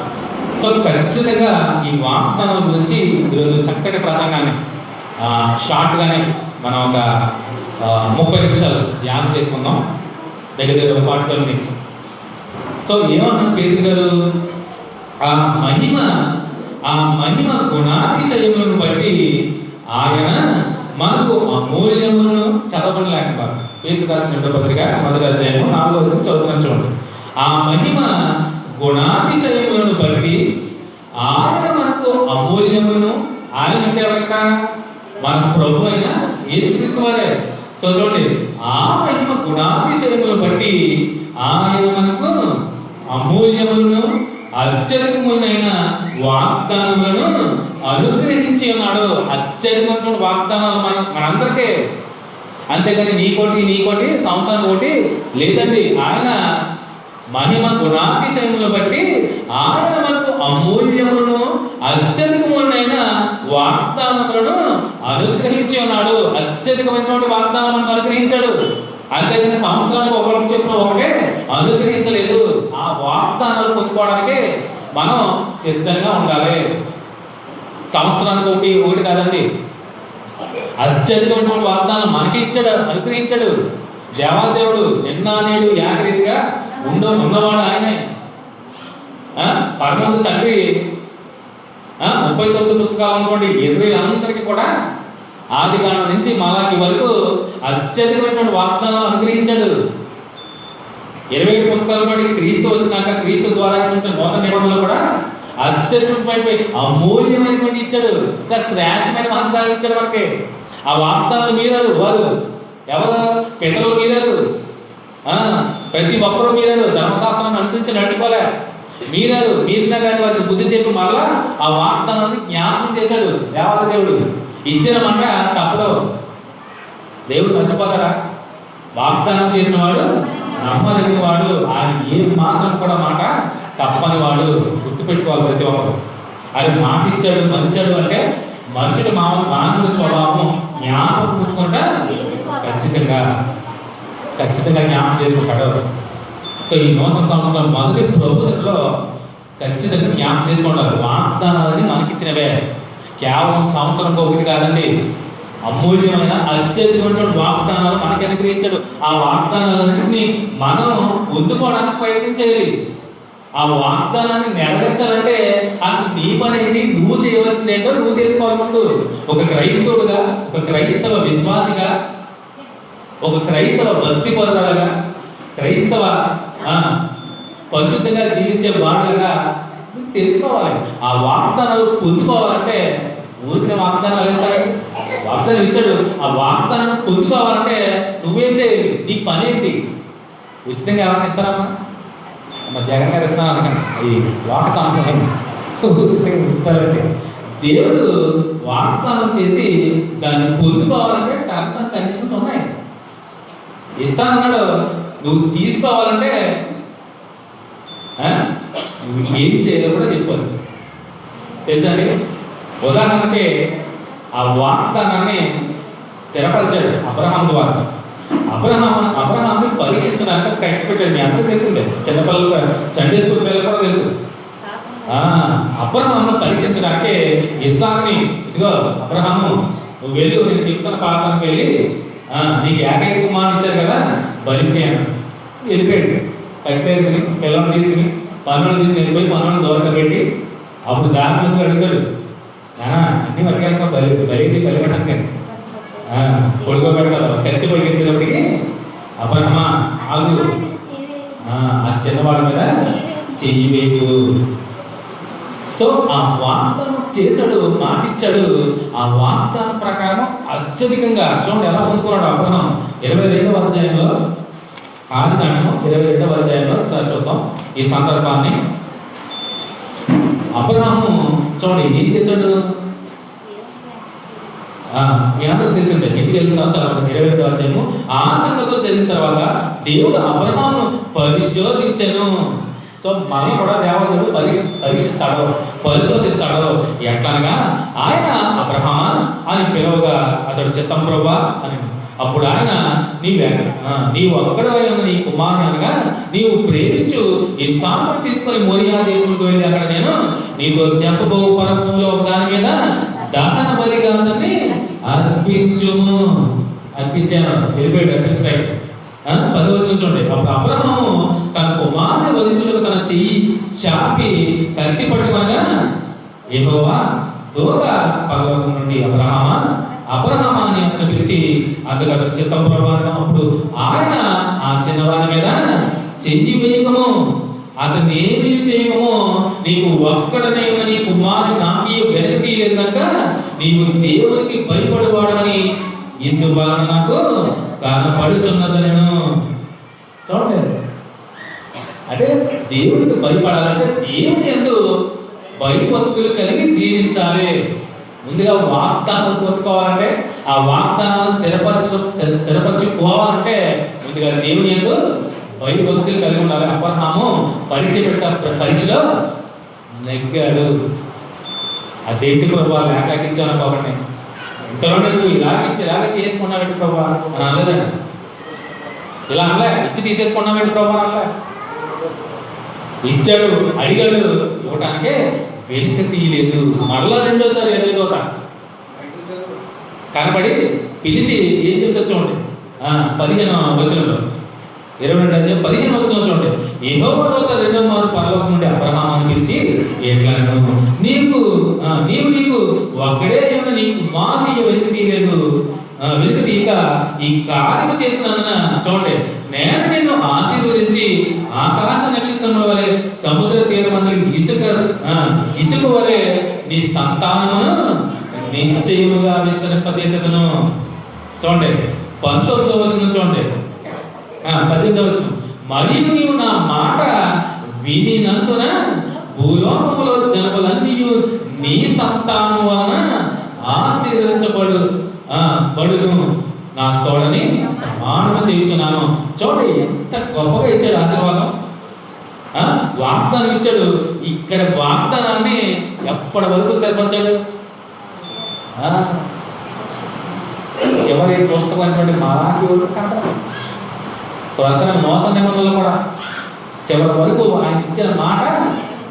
సో ఖచ్చితంగా ఈ వాగ్దానాల గురించి ఈరోజు చక్కటి ప్రసంగాన్ని షార్ట్గానే మనం ఒక 30 నిమిషాలు ధ్యానం చేసుకుందాం. దగ్గర 45 minutes. సో ఏమన్నా పేతురు గారు ఆ మహిమ గుణాతిశయములను బట్టి ఆయన మనకు అమూల్యములను చదవడం లేకపోతే పేతురు రాసిన 2వ పత్రిక 1వ అధ్యాయం 4వ వచనం చదువుతున్నాను చూడండి. ఆ మహిమ గుణాతిశయములను బట్టి ఆయన మనకు అమూల్యములను, ఆయన అంటే ఎవరక? మన ప్రభు అయిన యేసుక్రీస్తు వారే. సో చూడండి, ఆ మహిమ గుణాతిశయములను బట్టి ఆయన మనకు అమూల్యములను అత్యధికములైన వాగ్దానములను అనుగ్రహించి ఉన్నాడు. అత్యధికమైన వాగ్దానాలు మనందరికీ. అంతేగాని నీకోటి సంవత్సరం ఒకటి లేదండి. ఆయన మహిమ గుణాతిశయములను బట్టి ఆయన మనకు అమూల్యములను అత్యధికమైన వాగ్దానములను అనుగ్రహించి ఉన్నాడు. అత్యధికమైనటువంటి వాగ్దానం మనకు అనుగ్రహించాడు. అంతేగాని సంవత్సరానికి ఒకరికి చెప్పిన ఒకటే అనుగ్రహించలేదు. ఆ వాగ్దానాలు పొందుకోవడానికి మనం సిద్ధంగా ఉండాలి. సంవత్సరానికి ఒకటి కాదండి, అత్యధికమైనటువంటి వాగ్దానం మనకి ఇచ్చాడు, అనుగ్రహించాడు. దేవాదేవుడు నిన్న నేడు ఏకరీతిగా ఉన్నవాడు ఆయనే. పరమందు తండ్రి 39 పుస్తకాలు అనుకోండి, ఇజ్రాయేల్ అందరికీ కూడా ఆది కాలం నుంచి మలాకి వరకు అత్యధికమైనటువంటి వాగ్దానాలు అనుగ్రహించాడు. 27 పుస్తకాలు నుండి క్రీస్తు వచ్చినాక క్రీస్తు ద్వారా నూతన నిబంధనలు కూడా అత్యధికమైనటువంటి అమూల్యమైనటువంటి ఇచ్చాడు. ఇంకా శ్రేష్టమైన వాగ్దానాలు ఇచ్చాడు మనకి. ఆ వాగ్దానాలు మీరారు. వారు ఎవరు? పితరులు మీరారు. ప్రతి ఒక్కరూ మీరారు. ధర్మశాస్త్రాన్ని అనుసరించి నడుచుకోలే. మీరినా కానీ వారికి బుద్ధి చెప్పి మరలా ఆ వాగ్దానాన్ని జ్ఞాపకం చేశాడు. దేవుడు ఇచ్చిన మాట తప్పదు. దేవుడు మర్చిపోతారా? వాగ్దానం చేసిన వాడు నమ్మదగిన వాడు. ఆయన ఏ మాత్రం కూడా మాట తప్పని వాడు. గుర్తుపెట్టుకోవాలి ప్రతి ఒక్కరు. అది మాట ఇచ్చాడు, మరిచాడు అంటే మనుషుడు మానవుడి స్వభావం జ్ఞాపకం ఉంచుకుంటా ఖచ్చితంగా జ్ఞాపకం చేసుకుంటాడు. సో ఈ నూతన సంవత్సరం మొదటి ప్రభుత్వంలో ఖచ్చితంగా జ్ఞాపకం చేసుకుంటారు. వాగ్దానాలని మనకిచ్చినవే. కేవలం సంవత్సరం ఒకటి కాదండి, అమూల్యమైన అత్యధికమైనటువంటి వాగ్దానాలు మనకి అనుగ్రహించాడు. ఆ వాగ్దానాలన్నింటినీ మనం పొందుకోవడానికి ప్రయత్నం చేయాలి. ఆ వాగ్దానాన్ని నెరవేర్చాలంటే అసలు నీ పని ఏంటి, నువ్వు చేయవలసింది ఏంటో నువ్వు చేసుకోవాలి. ముందు ఒక క్రైస్తవుడుగా, ఒక క్రైస్తవ విశ్వాసిగా, ఒక క్రైస్తవ భక్తి పరులుగా, క్రైస్తవ పరిశుద్ధంగా జీవించే వాళ్ళగా తెలుసుకోవాలి. ఆ వాగ్దానాలు పొందుకోవాలంటే ఊరికే వాగ్దానాలు వేస్తాడు. వాగ్దానం ఇచ్చాడు. ఆ వాగ్దానాన్ని పొందుకోవాలంటే నువ్వేం చేయాలి? నీ పని ఏంటి? ఉచితంగా ఎవరైనా ఇస్తారమ్మా? మా జగన్ గారు ఇస్తున్నా అనగా ఈ లోక సాంప్రదాయం ఉచితంగా ఇస్తారంటే దేవుడు వాగ్దానం చేసి దాన్ని పొందుకోవాలంటే టర్మ్స్ అండ్ కండిషన్స్ ఉన్నాయి. ఇస్తానన్నాడు. నువ్వు తీసుకోవాలంటే నువ్వు ఏం చేయాలో కూడా చెప్పాలి. తెలుసండి? ఉదాహరణకి ఆ వాగ్దానాన్ని స్థిరపరిచాడు అబ్రహాం ద్వారా. అబ్రహాంని పరీక్షించడానికి కష్టపెట్టాడు. మీ అందరూ తెలిసిందే, చిన్నపిల్లలు సండే స్కూల్ పిల్లలు కూడా తెలుసు. అబ్రహాంను పరీక్షించడానికి ఇస్సాకుని, ఇదిగో అబ్రహాము నువ్వు వెళ్ళు, నేను చెప్తున్న ప్రాంతానికి వెళ్ళి నీకు ఏకైక కుమారుని ఇచ్చారు కదా, భరించాను. వెళ్ళిపోయాడు. కట్టేసుకుని పిల్లల్ని తీసుకుని పన్నులు తీసుకుని వెళ్ళిపోయి పన్నులను దూరంగా పెట్టి అప్పుడు దాని మీద అడుగుతాడు, అన్నీ పట్టుకెళ్తున్నా బలిపెట్టడానికి పొడుగోబెడతారు. కత్తి పొడిగెట్టేటప్పటికి అబ్రహమా ఆగు, ఆ చిన్నవాడి మీద చెయ్యి వేయకు. సో ఆ వాగ్దానం చేశాడు, మాటిచ్చాడు. ఆ వాగ్దానం ప్రకారం అత్యధికంగా చూడండి ఎలా పొందుకున్నాడు అబ్రహాం. 22వ అధ్యాయంలో, ఆదికాండము 22వ అధ్యాయంలో ఒకసారి చూద్దాం ఈ సందర్భాన్ని. అబ్రహాము చూడండి ఏం చేశాడు. మీ అందరూ తెలిసిందే, ఇంటికి వెళ్ళిన తర్వాత చాలా 22వ అధ్యాయము. ఆ సంగతిలో జరిగిన తర్వాత దేవుడు అబ్రహామును పరిశోధించెను. సో మనం కూడా దేవుడు పరీక్షిస్తాడు, పరిశోధిస్తాడు. ఎట్లనగా ఆయన అబ్రహామా అని పిలువగా అతడు చిత్తం ప్రభువా అని. అప్పుడు ఆయన నీవు ఒక్కడే ఉన్న నీ కుమారుని అనగా నీవు ప్రేమించు ఇస్సాకును తీసుకొని మోరియా దేశంలోకి వెళ్ళి అక్కడ నేను నీతో చెప్పబో పర్వతంలో ఒక దాని మీద దహన బలిగా అతన్ని అర్పించాను. వెళ్ళిపోయాడు అర్పించడానికి. 10వ వచనం చూడండి. అప్పుడు అబ్రహాము తన కుమారుని వధించుటకు తన చెయ్యి చాపి కత్తి పట్టుకొనగా యెహోవా దూత పరలోకం నుండి అబ్రహామా అని అతను పిలిచి అందుకు చిత్తం ప్రభావం. అప్పుడు ఆయన ఆ చిన్నవాని మీద చెయ్యి వేయకము, అతన్ని ఏమీ చేయకము, నీకు ఒక్కడనైన నీ కుమారుని నాకే వెనక తీయలేదు కనుక నీవు దేవునికి భయపడవాడని ఇందువలన నాకు కనపడుచున్నదనను. చూడండి, అంటే దేవుడికి భయపడాలంటే దేవుని యందు భయభక్తులు కలిగి జీవించాలి. ముందుగా వాగ్దానాలు పొందుకోవాలంటే, ఆ వాగ్దానాలు స్థిరపరచుకోవాలంటే ముందుగా దేవుని యందు భయభక్తులు కలిగి ఉండాలి. అబ్రహాము పరీక్షలో నెగ్గాడు. అదేంటి ప్రభా లేఖకి ఇచ్చాను బాబుని, ఇంతలోనే నువ్వు ఇలాగ తీసుకున్నావేంటి ప్రభా అని అనలేదండి. ఇలా అనలే, ఇచ్చి తీసేసుకున్నావేంటి ప్రభా అనలే. ఇచ్చాడు, అడిగాడు, ఇవ్వటానికే వెనుక తీయలేదు. మరలా రెండోసారి 25వ కనబడి పిలిచి ఏం చెప్తా చూడండి, 15వ వచనంలో, 22 వచనంలో చూడండి. యెహోవా దూత రెండో మారు పరలోకం నుండి అబ్రహామును పిలిచి ఎట్లనను, నీవు ఒక్కడే నీకు కుమారుని వెనుక తీయలేదు, వెనుక తీయక ఈ కార్యము చేసినందున చూడండి, నేను నిన్ను ఆశీర్వదించి ఆకాశ నక్షత్రముల వలె సముద్ర తీరమందరి ఇసుక వలె నీ సంతానమును నిశ్చయముగా విస్తరింపచేసేదను. చూడండి 19వ వచనం చూడండి, 18వ వచనం. మరియు నీవు నా మాట వినినందున భూలోకములో జనములన్నీ నీ సంతానం వలన బడును, నా తోడని ప్రమాణము చేయుచున్నాను. చూడండి ఎంత గొప్పగా ఇచ్చాడు ఆశీర్వాదం, వాగ్దానం ఇచ్చాడు. ఇక్కడ వాగ్దానాన్ని ఎప్పటి వరకు స్థిరపరిచాడు. చివరి పుస్తకం అంటే మరాఠీ కనపడదు. ప్రకటన నూతన నిబంధనలు కూడా చివరి వరకు ఆయన ఇచ్చిన మాట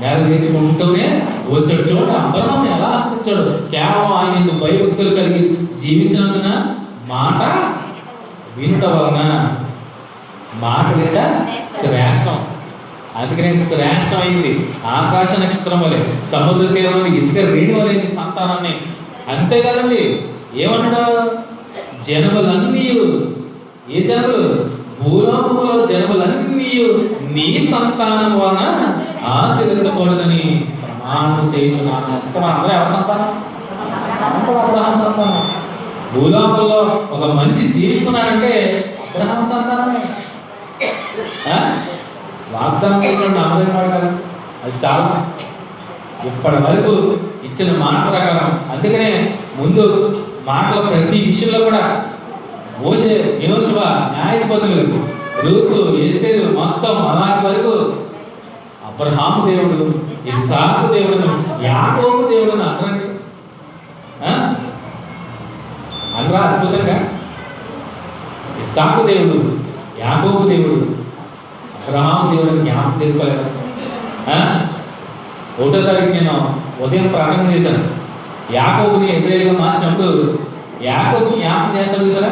నెరవేర్చుకుంటూనే వచ్చాడు. చూడండి అబ్రహాముని ఎలా ఆశ్రయించాడు, కేవలం ఆయన భయభక్తులు కలిగి జీవించినందున, మాట వినుట వలన. మాట వింట శ్రేష్టం, అందుకనే శ్రేష్టం అయింది. ఆకాశ నక్షత్రం వలె సముద్ర తీరంలో ఇసుక రేణి వలె నీ సంతానాన్ని. అంతే కదండి, ఏమన్నాడు, జనములన్నీ, ఏ జనములు, భూలోకములో జనములన్నీ నీ సంతానం వలన ఆశీర్వదించబడునని ప్రమాణం చేయుచున్నాను. అంటే మనందరూ ఎవరి సంతానం? అబ్రహాము సంతానం. భూలోకంలో ఒక మనిషి జీవిస్తున్నాడంటే అబ్రహాము సంతానమే. వాగ్దానం నమ్మలేని వాడు కదా, అది చాలా ఇప్పటి వరకు ఇచ్చిన మాట ప్రకారం. అందుకనే ముందు మాటల ప్రతి విషయంలో కూడా మోషే, యెహోషువ, న్యాయాధిపతులు, రూతు, ఎస్తేరు, మొత్తం అలాంటి వరకు అబ్రహాము దేవుడు, ఇస్సాకు దేవుడు, యాకోబు దేవుడు అనరండి. అనరా అద్భుతంగా? ఇస్సాకు దేవుడు, యాకోబు దేవుడు, అబ్రహాము దేవుడు జ్ఞాపకం చేసుకోలేదు. 1వ తారీఖు నేను ఉదయం ప్రసంగం చేశాను. యాకోబుని ఇశ్రాయేలుగా మార్చినప్పుడు యాకోబు జ్ఞాపకం చేస్తాడు చూసారా?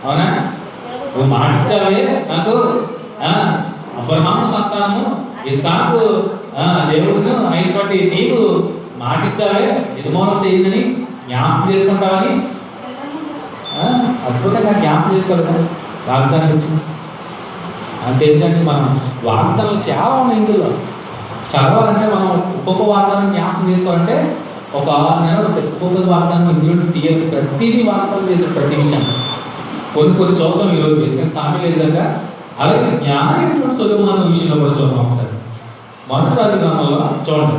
అవునా? నువ్వు మాట ఇచ్చావే నాకు, అబ్రహాము సంతానము ఇస్సాకు దేవుడును అయినటువంటి నీకు మాట ఇచ్చావే, నిర్మూలన చేయిందని జ్ఞాపకం చేసుకుంటావని అద్భుతంగా జ్ఞాపకం చేసుకోలేదు. వాగ్దానం ఇచ్చింది అంతేంటంటే మనం వాగ్దానాలు చాలా ఉన్నాయి. ఇందులో చదవాలంటే మనం ఒక్కొక్క వాగ్దానం జ్ఞాపకం చేసుకోవాలంటే ఒక 6 నెలలు ఒక్కొక్క వాగ్దానం ఇందులో తీయాలి. ప్రతిదీ వాగ్దానం చేసే ప్రతి విషయం కొన్ని చదువుతాం ఈరోజు, ఎందుకంటే సామెల విధంగా. అలాగే జ్ఞానమైనటువంటి సొలొమోను విషయంలో కూడా చూద్దాం ఒకసారి. మొదటి రాజు గ్రంథంలో చూడండి,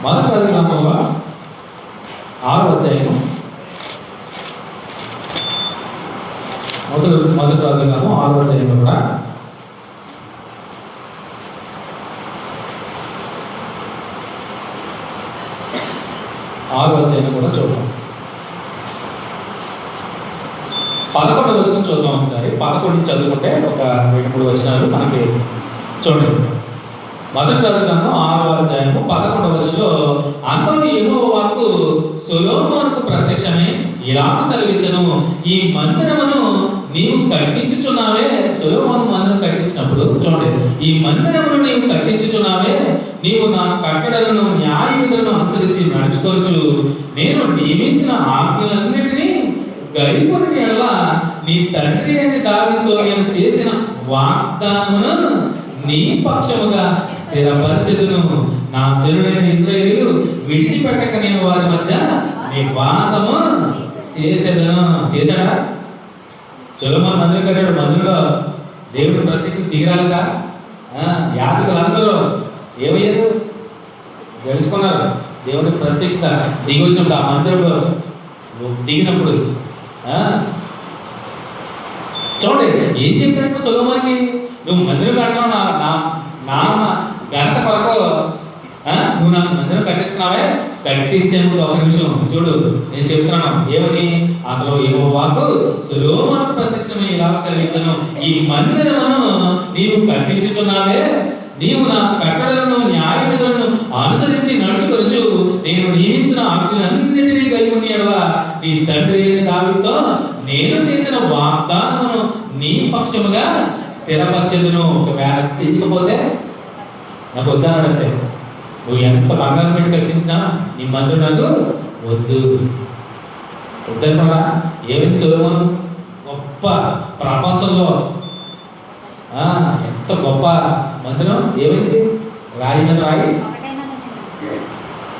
మొదటి రాజు గ్రంథంలో 6వ అధ్యాయం, మొదటి రాజు గ్రంథం 6వ అధ్యాయంలో కూడా 6వ అధ్యాయం కూడా చూద్దాం. 11వ వచనం చూద్దాం ఒకసారి. 11 చదువుకుంటే ఒక 2-3 వచనాలు మనకి చూడండి. మొదటి రాజు గ్రంథం 6వ అధ్యాయము 11వ వచనంలో, అంతలో యెహోవా వాక్కు సొలొమోనుకు ప్రత్యక్షమై ఇలాగ సెలవిచ్చెను, ఈ మందిరమును నీవు కట్టించుచున్నావే. సొలొమోను మందిరం కట్టించినప్పుడు చూడండి, ఈ మందిరమును నీవు కట్టించుచున్నావే, నీవు నా కట్టడలను న్యాయవిధులను అనుసరించి నడుచుకోవచ్చు, నేను నియమించిన ఆజ్ఞలన్నిటినీ గైకొని ఎడల నీ తండ్రి అయిన దావీదుతో నేను చేసిన వాగ్దానమును నీ పక్షముగా స్థిరపరచెదను. నా జనుడైన ఇశ్రాయేలు విడిచిపెట్టక నేను వారి మధ్య నివాసము చేసేదను. చేశాడా? సొలొమోను మందిరం కట్టాడు. మందిరంలో దేవుడు ప్రత్యక్ష దిగిరాలుగా యాజకులందరూ ఏమయ్యారు? జడుచుకున్నారు. దేవుడికి ప్రత్యక్షత దిగి వచ్చినప్పుడు ఆ మందిరంలో దిగినప్పుడు చూడండి ఏం చెప్తాడు సొలొమోనుకి, నువ్వు మందిరం కట్టడం నా ఘనత కొరకు నువ్వు నాకు మందిరం కట్టిస్తున్నావే, కట్టించేందుకు ఒక నిమిషం చూడు నేను చెప్తున్నాను ఏమని. అతను యెహోవాకు సొలొమోను ప్రత్యక్షమై ఇలాగ సెలవిచ్చెను, ఈ మందిరమును నీవు కట్టించుచున్నావే, నీవు నా కట్టడలను న్యాయ విధులను అనుసరించి నడుచుకొనుచు నేను నియమించిన ఆజ్ఞలన్నిటినీ కలిగి ఎడల నీ తండ్రి అయిన దావీదుతో నేను చేసిన వాగ్దానమును నీ పక్షముగా స్థిరపరచెదను. ఒకవేళ చేయకపోతే నాకు వద్దన్నాడంతే. నువ్వు ఎంత బంగారం పెట్టి కట్టించినా నీ మందిరం నాకు వద్దు వద్దనుకున్నా. ఏమైంది సొలొమోను? గొప్ప ప్రపంచంలో ఎంత గొప్ప మందిరం ఏమైంది? రాయి మీద రాయి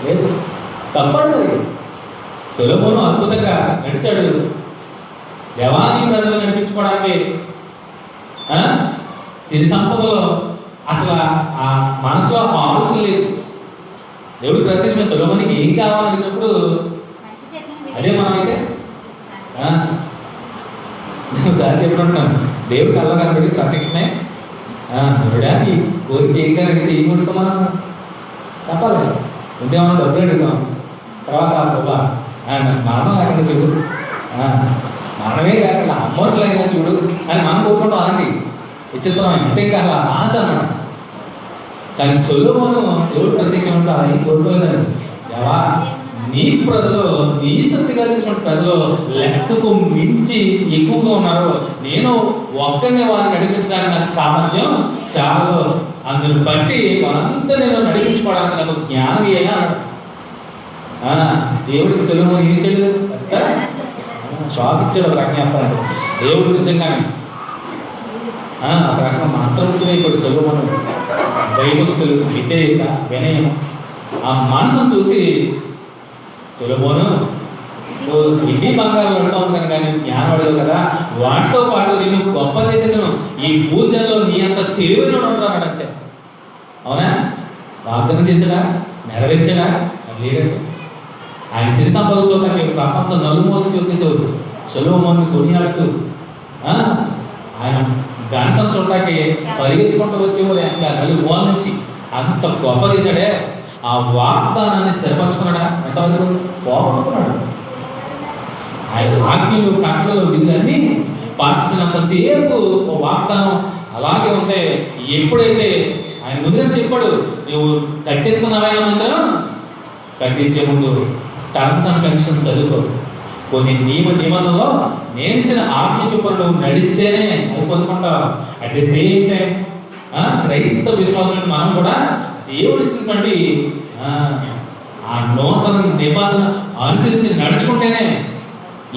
లేదు, తప్పండి. సొలొమోను అద్భుతంగా నడిచాడు దేవాలయ ప్రజలు నడిపించుకోవడానికి. సిరి సంపదలో అసలు ఆ మనసులో ఆలోచన లేదు. దేవుడు ప్రత్యక్షమైన సొలొమోనుకి ఏం కావాలన్నప్పుడు అదే మనమైతే సార్ చెప్పినట్టున్నాను, దేవుడు కళ్ళ కనబడి ప్రత్యక్షమే దేవుడా నీ కోరిక ఏంటని అడిగితే ఏం కొడుతామా చెప్పాలి. ఉద్యమం డబ్బులు అడుగుతాం, తర్వాత బాబా మరణం లేకుండా చూడు, మరణమే కాకుండా అమ్మోట్లు లేకుండా చూడు అని మనం కోరుకుంటాం. అలాంటి విచిత్రం ఇంతే కాదు ఆశ అన్నమాట. కానీ సొలొమోను దేవుడు ప్రత్యక్షం అంటే అలా ఏం కోరుకోలేదండి. దేవా నీ ప్రజలు నీ శక్తిగా చేసినటువంటి ప్రజలు లెక్కకు మించి ఎక్కువగా ఉన్నారు, నేను ఒక్కనే వారిని నడిపించడానికి నాకు సామర్థ్యం చాలు, అందుని బట్టి వాళ్ళంతా నేను నడిపించుకోవడానికి నాకు జ్ఞానం అయినా దేవుడికి సొలొమోను ఏం ఇచ్చాడు? షాక్ ఇచ్చాడు ఒక రకంగా చెప్పాలంటే. దేవుడు నిజంగానే ఒక రకంగా మంత్రముగ్ధుడైపోయాడు సొలొమోను. భయభక్తులు, విధేయత, వినయం, ఆ మనసును చూసి సొలొమోను ఇన్ని బంగారం పెడతా ఉంటాను కానీ జ్ఞానం అడగదు కదా, వాటితో పాటు నేను గొప్ప చేసేది ఈ పూజల్లో నీ అంత తెలివైన ఉంటాను అంతే. అవునా? వాగ్దానం చేసాడా? నెరవేర్చాడా? లేదండి. ఆయన సిరి సంపద చూడటానికి ప్రపంచం నలుమూల నుంచి వచ్చేసేవాడు సొలొమోనుని కొనియాడుతూ. ఆయన గంటలు చూడటానికి పరిగెత్తుకుంటూ వచ్చేవాడు ఇంకా నలుమూల నుంచి. అంత గొప్ప చేశాడే. ఆ వాగ్దానాన్ని స్థిరపరచుకున్నాడా? ఎంతవరకు పోగొట్టుకున్నాడు. ఆయన ఆజ్ఞలు కట్టడలు విధులన్నీ పాటించినంతసేపు వాగ్దానం అలాగే ఉంటే ఎప్పుడైతే ఆయన ముందుగా చెప్పాడు నువ్వు కట్టేసుకున్నావైనా మందిరం కట్టించే ముందు టర్మ్స్ అండ్ కండిషన్స్ చదువుకో. కొన్ని నిబంధనలో నేను ఇచ్చిన ఆజ్ఞ చొప్పున నువ్వు నడిస్తేనే అది పొందుకుంటావు. అట్ ది సేమ్ టైం క్రైస్తవ విశ్వాసం మనం కూడా దేవుడు ఇచ్చినటువంటి ఆ నూతన నిబంధన అనుసరించి నడుచుకుంటేనే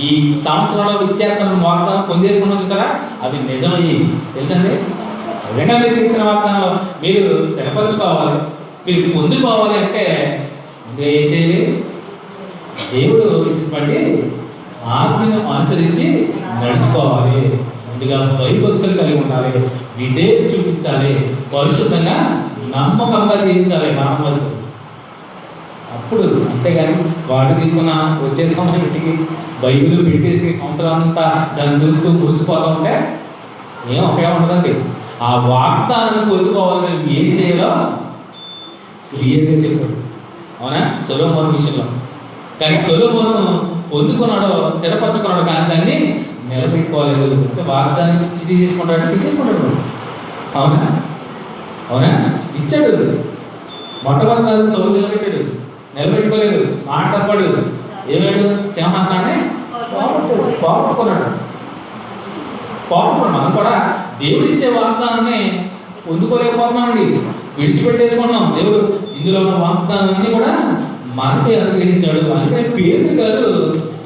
ఈ సంవత్సరంలో విచ్చేతను వాగ్దానం పొందేసుకున్నాం చూసారా, అవి నిజమయ్యి తెలుసండి. ఎవరైనా మీరు తీసుకున్న వాగ్దానంలో మీరు స్థిరపరచుకోవాలి, మీరు పొందుకోవాలి అంటే ఇంకా ఏం చేయాలి? దేవుడు ఇచ్చినటువంటి ఆజ్ఞను అనుసరించి నడుచుకోవాలి. ముందుగా భయభక్తులు కలిగి ఉండాలి, విధేయత చూపించాలి, పరిశుద్ధంగా నమ్మకంగా చేయించాలి మనం వరకు. అప్పుడు అంతేగాని వాడు తీసుకున్న వచ్చేసాం ఇంటికి బైబిల్ పెట్టేసి సంవత్సరం అంతా దాన్ని చూస్తూ మురిసిపోతూ ఉంటే ఏం ఒకే ఉండదండి. ఆ వాగ్దానాన్ని పొందుకోవాల్సిన ఏం చేయాలో క్లియర్గా చెప్పాడు. అవునా? సొలొమోను విషయంలో. కానీ సొలొమోను పొందుకున్నాడో స్థిరపరచుకున్నాడు కానీ దాన్ని నిలబెట్టుకోలేదు. అంటే వాగ్దానం ఇచ్చి తీసేసుకుంటాడు, తీసేసుకుంటాడు. అవునా? అవునా? ఇచ్చాడు, మొట్టమొదటి సౌలు నిలబెట్టాడు, నిలబెట్టుకోలేదు, మాట్లాడపాడు. ఏమేడు? సింహాసనాన్ని పోగొట్టుకున్నాడు. మనం కూడా దేవుడు ఇచ్చే వాగ్దానాన్ని పొందుకోలేకపోతున్నామండి, విడిచిపెట్టేసుకున్నాం. దేవుడు ఇందులో ఉన్న వాగ్దానాన్ని కూడా మనకి అనుగ్రహించాడు. అందుకని పేరు కాదు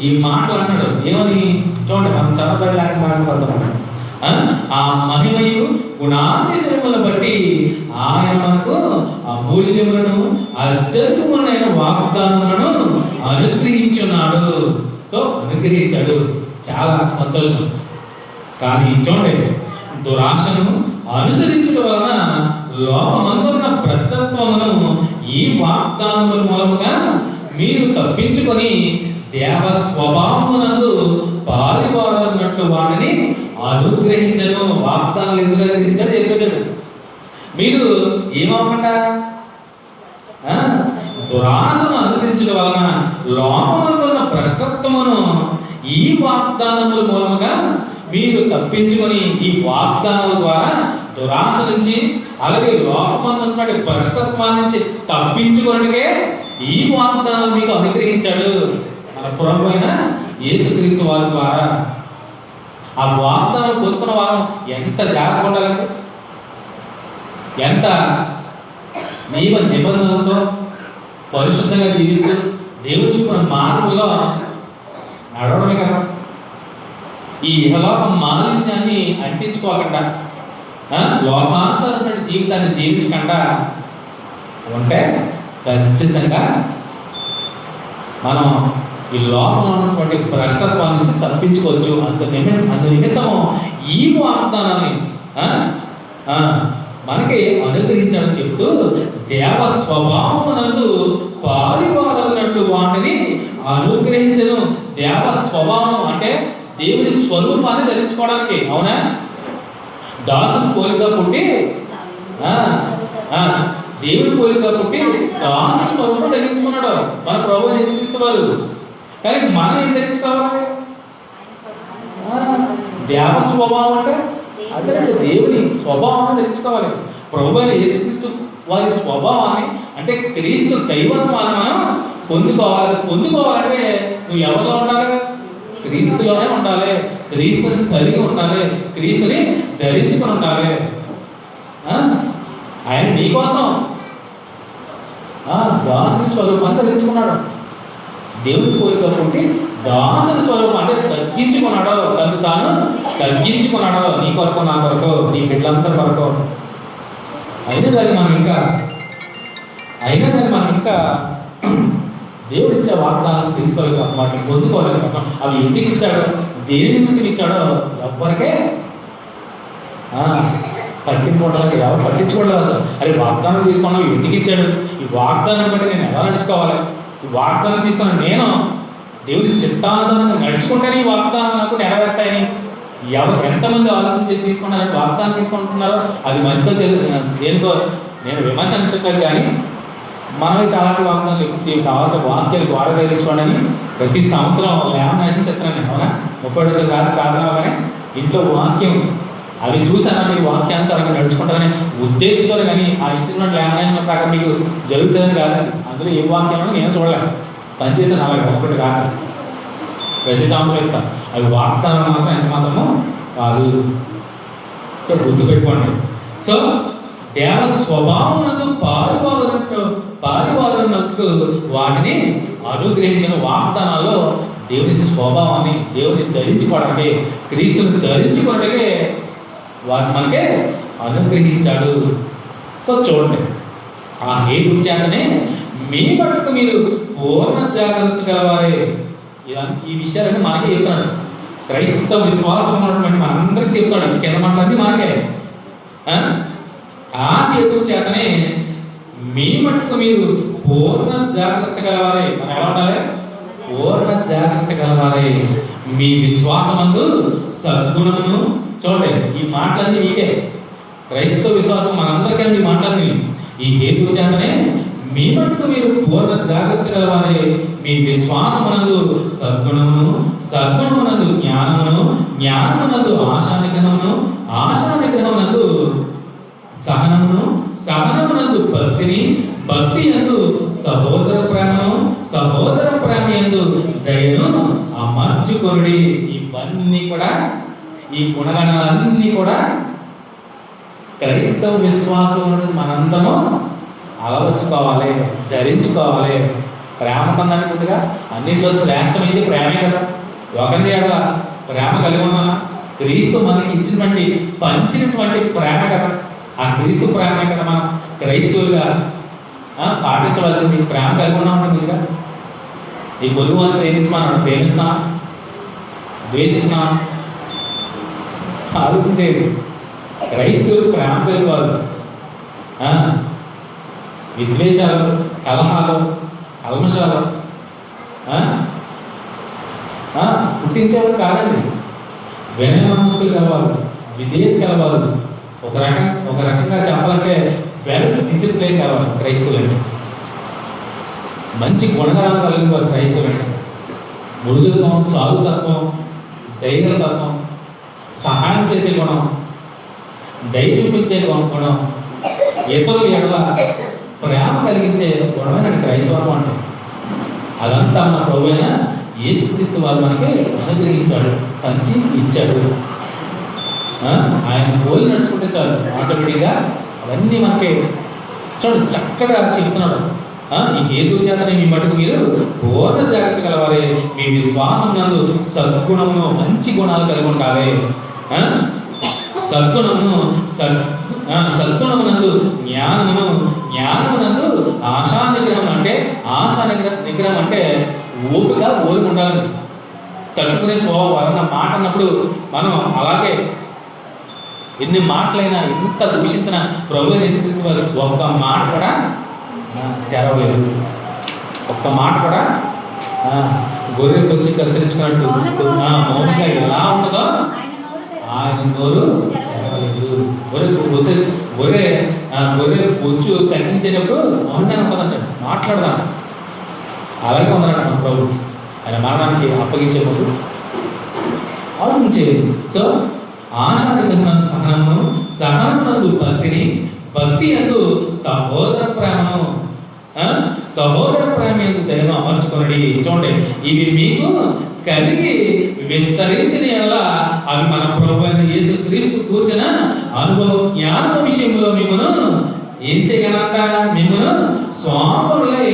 ఈ మాటలు అన్నాడు. ఏమని చూడండి, మనం చదవడానికి మాట్లాడుతున్నాం. ఆ మహిమయు గుణాతిశయములను బట్టి ఆయన మనకు అమూల్యములను అత్యధికములైన వాగ్దానములను అనుగ్రహించున్నాడు. సో అనుగ్రహించాడు, చాలా సంతోషం. కానీ చూడండి, దురాశను అనుసరించడం వలన లోకమందున్న భ్రష్టత్వమును ఈ వాగ్దానముల మూలముగా మీరు తప్పించుకొని దేవ స్వభావమునందు పాలివారన్నట్లు వారిని అనుగ్రహించను. వాగ్దానాలు ఎందుకు అనుగ్రహించాడు చెప్పేశాడు. మీరు ఏమవ్వకుండా దురాశను అనుసరించడం వలన లోపమున్న భ్రష్టత్వమును ఈ వాగ్దానముల మూలముగా మీరు తప్పించుకొని ఈ వాగ్దానాల ద్వారా దురాశ నుంచి అలాగే లోపమున్నటువంటి భ్రష్టత్వాన్ని నుంచి తప్పించుకోవడానికే ఈ వాగ్దానాలు మీకు అనుగ్రహించాడు మన ప్రభువైన యేసుక్రీస్తు వారి ద్వారా. ఆ వాగ్దానాలు పొందుకున్న వారు ఎంత జాగ్రత్త ఉండాలండి, ఎంత నియమ నిబంధనలతో పరిశుద్ధంగా జీవిస్తూ దేవుడు చూపిన మార్గంలో నడవడమే కదా. ఈ ఇహలోక మాలిన్యాన్ని అంటించుకోకుండా లోకానుసారమైన జీవితాన్ని జీవించకుండా ఉంటే ఖచ్చితంగా మనం ఈ లోకంలో ఉన్నటువంటి భ్రష్టత్వాన్ని నుంచి తప్పించుకోవచ్చు. నిమిత్తము ఈ వాగ్దానాన్ని మనకి అనుగ్రహించాలని చెప్తూ దేవ స్వభావమునందు పాలిపాలనట్టు వాటిని అనుగ్రహించను. దేవ స్వభావం అంటే దేవుని స్వరూపాన్ని ధరించుకోవడానికి. అవునా? దాసుని పోలిగా పుట్టి దేవుని పోలిగా పుట్టి దాసుని స్వరూపం ధరించుకున్నాడు మన ప్రభువు యేసుక్రీస్తువారు. కానీ మనం ఏం ధరించుకోవాలి? దేవ స్వభావం అంటే అదే దేవుని స్వభావాన్ని ధరించుకోవాలి. ప్రభువు యేసుక్రీస్తు వారి స్వభావాన్ని అంటే క్రీస్తు దైవత్వాన్ని మనం పొందుకోవాలంటే నువ్వు ఎవరిలో ఉండాలి? క్రీస్తులోనే ఉండాలి. క్రీస్తుని కలిగి ఉండాలి. క్రీస్తుని ధరించుకొని ఉండాలి. ఆయన నీకోసం దాసుని స్వరూపాన్ని ధరించుకున్నాడు. దేవుని పోలిక పుట్టి దాసుని స్వరూపం అంటే తగ్గించుకున్నాడు. తను తాను తగ్గించుకున్నాడు. నీ కొరకు, నా కొరకు, నీ బిడ్డలందరి కొరకు. అయినా కానీ మనం ఇంకా దేవుడు ఇచ్చే వాగ్దానాలను తీసుకోలేకపోతాం, వాటిని పొందుకోలేకపోతాం. అవి ఎందుకు ఇచ్చాడో, దేని నిమిత్తం ఇచ్చాడో ఎవ్వరికే పట్టించుకోవడానికి ఎవరు పట్టించుకోవడం అసలు. అరే వాగ్దానం తీసుకున్నావు, ఎందుకు ఇచ్చాడు? ఈ వాగ్దానం బట్టి నేను ఎలా నడుచుకోవాలి? ఈ వాగ్దానం తీసుకున్న నేను దేవుడి చిత్తానుసారంగా నడుచుకుంటేనే ఈ వాగ్దానం నాకు నెరవేర్తాయని ఎంతమంది ఆలోచన చేసి తీసుకున్నారంటే వాగ్దానం తీసుకుంటున్నారో అది మంచిగా దేనికో నేను విమర్శించట్లేదు. కానీ మనమైతే అలాంటి వాగ్దానాలు ఎక్కువ కావాలంటే వాక్యాలు గోడ తగిలించుకోండి అని ప్రతి సంవత్సరం లేమనేషన్ చెప్తున్నాను. అవునా? 30 కాదు కానీ ఇంట్లో వాక్యం అవి చూసాను మీకు వాక్యానుసారంగా నడుచుకుంటారనే ఉద్దేశంతో. కానీ ఆ ఇచ్చిన లేమనేషన్ ప్రకారం మీకు జరుగుతుందని కాదండి. అందులో ఏ వాక్యం నేను చూడలేను. పనిచేసాను అలాగే ఒకటి కాదు, ప్రతి సంవత్సరం ఇస్తాను. అవి వాగ్దానం మాత్రం ఎంత మాత్రమో కాదు. సో గుర్తుపెట్టుకోండి. సో దేవ స్వభావమునందు పాలుపాలనట్లు వాటిని అనుగ్రహించిన వాగ్దానాల్లో దేవుని స్వభావాన్ని, దేవుని ధరించుకోవడానికి, క్రీస్తుని ధరించుకోవడానికే వాటిని మనకే అనుగ్రహించాడు. సో చూడండి, ఆ హేతు చేతనే మీ మట్టుకు మీరు పూర్ణ జాగ్రత్త కలవాలి. ఈ విషయాలన్నీ మనకే చెప్తాడు. క్రైస్తవ విశ్వాసం ఉన్నటువంటి మనందరికీ చెప్తాడు. కింద మాటలన్నీ మనకే. ఆ హేతు చేతనే మీ మట్టుకు మీరు పూర్ణ జాగ్రత్త కలవాలి. మనం ఎలా ఉండాలి? పూర్ణ జాగ్రత్త కలవాలి. మీ విశ్వాసమందు సద్గుణమును. చూడండి, ఈ మాటలన్నీ మీకే. క్రైస్తవ విశ్వాసం మనందరికీ ఈ మాటలన్నీ. ఈ హేతు చేతనే మీ మట్టుకు మీరు పూర్ణ జాగ్రత్త కలవాలి. మీ విశ్వాసమునందు సద్గుణమును, సద్గుణమునందు జ్ఞానమును, జ్ఞానమునందు ఆశానిగ్రహమును, ఆశానిగ్రహమునందు సహనమును, సహనమునందు భక్తిని, భక్తి యందు సహోదర ప్రేమను, సహోదర ప్రేమ యందు దయను అమర్చుకొనుడి. ఇవన్నీ కూడా, ఈ గుణగణాలన్నీ కూడా క్రైస్తవ విశ్వాసం మనందరము అలవర్చుకోవాలి, ధరించుకోవాలి. ప్రేమ పొందని ముందుగా అన్నింటిలో శ్రేష్టమైంది ప్రేమే కదా. ఒకరి ప్రేమ కలిగి ఉన్నామా? క్రీస్తు మనకి ఇచ్చినటువంటి పంచినటువంటి ప్రేమ కదా. ఆ క్రీస్తు ప్రేమే కదా మనం క్రైస్తవులుగా పాటించవలసింది. ప్రేమ కలిగి ఉన్నామంటే ముందుగా ఈ పొరుగు అని ప్రేమిస్తున్నాం, ద్వేషిస్తున్నాం, ఆలోచించేది. క్రైస్తవులు ప్రేమ కలిసేవాళ్ళు. విద్వేషాలు, కలహాలు, కల్మషాలు పుట్టించేవాళ్ళు కాదండి. వినయ మనస్కులు కలవాలి, విధేయత కలవాలి. ఒక రకంగా చెప్పాలంటే వెల్ డిసిప్లైన్ కావాలి క్రైస్తవులంటే. మంచి గుణగణాలు కలిగిన వారు క్రైస్తవులు. మృదుత్వం, సాధుతత్వం, ధైర్యతత్వం, సహాయం చేసే గుణం, దయ చూపించే గుణం, ఇతరుల ఎడల ప్రేమ కలిగించే గుణమైన క్రైస్తవం అంటే అదంతా మన ప్రభువైన యేసుక్రీస్తు వారు మనకి అనుగ్రహించాడు, పంచి ఇచ్చాడు. ఆయన పోలి నడుచుకుంటే చాలు, ఆటోమేటిక్గా అవన్నీ మనకి చూడండి చక్కగా చెబుతున్నాడు. ఈ హేతు చేతనే మీ మటుకు మీరు పూర్ణ జాగ్రత్త కలవాలి, మీ విశ్వాసం నందు సద్గుణమును, మంచి గుణాలు కలిగి ఉండాలి. సద్గుణమునందు జ్ఞానమునందు ఆశా నిగ్రహం. అంటే ఆశా నిగ్రహం అంటే ఓపిక ఓరి ఉండాలి, తట్టుకునే స్వభావం. ఎవరన్నా మాట అన్నప్పుడు మనం అలాగే ఎన్ని మాటలైనా ఎంత దూషించిన ప్రభువుని యేసుక్రీస్తు వారు ఒక్క మాట కూడా తెరవలేదు. ఒక్క మాట కూడా గొర్రెలకు వచ్చి కత్తిరించుకున్నట్టు మౌనంగా ఎలా ఉంటుందో ఆయన నోరు తెరవలేదు. గొర్రె వచ్చి కత్తిరించేటప్పుడు మౌనంగానే ఉంటుందంట, మాట్లాడదా. అలాగే ఉన్నాడు మన ప్రభు. ఆయన మరణానికి అప్పగించే ముందు ఆలోచించేది. సో ఆశానికరమైన సహనమునందు భక్తిని, భక్తి యందు సహోదర ప్రేమను, సహోదర ప్రేమ యందు దయను అమర్చుకొనడి. చూడండి, ఇవి మీకు కలిగి విస్తరించిన ఎడల అవి మన ప్రభు అయిన యేసుక్రీస్తు కూర్చున్న అనుభవ జ్ఞాన విషయంలో మిమ్మను ఏం చేయగలంట? మిమ్మను స్వాములై,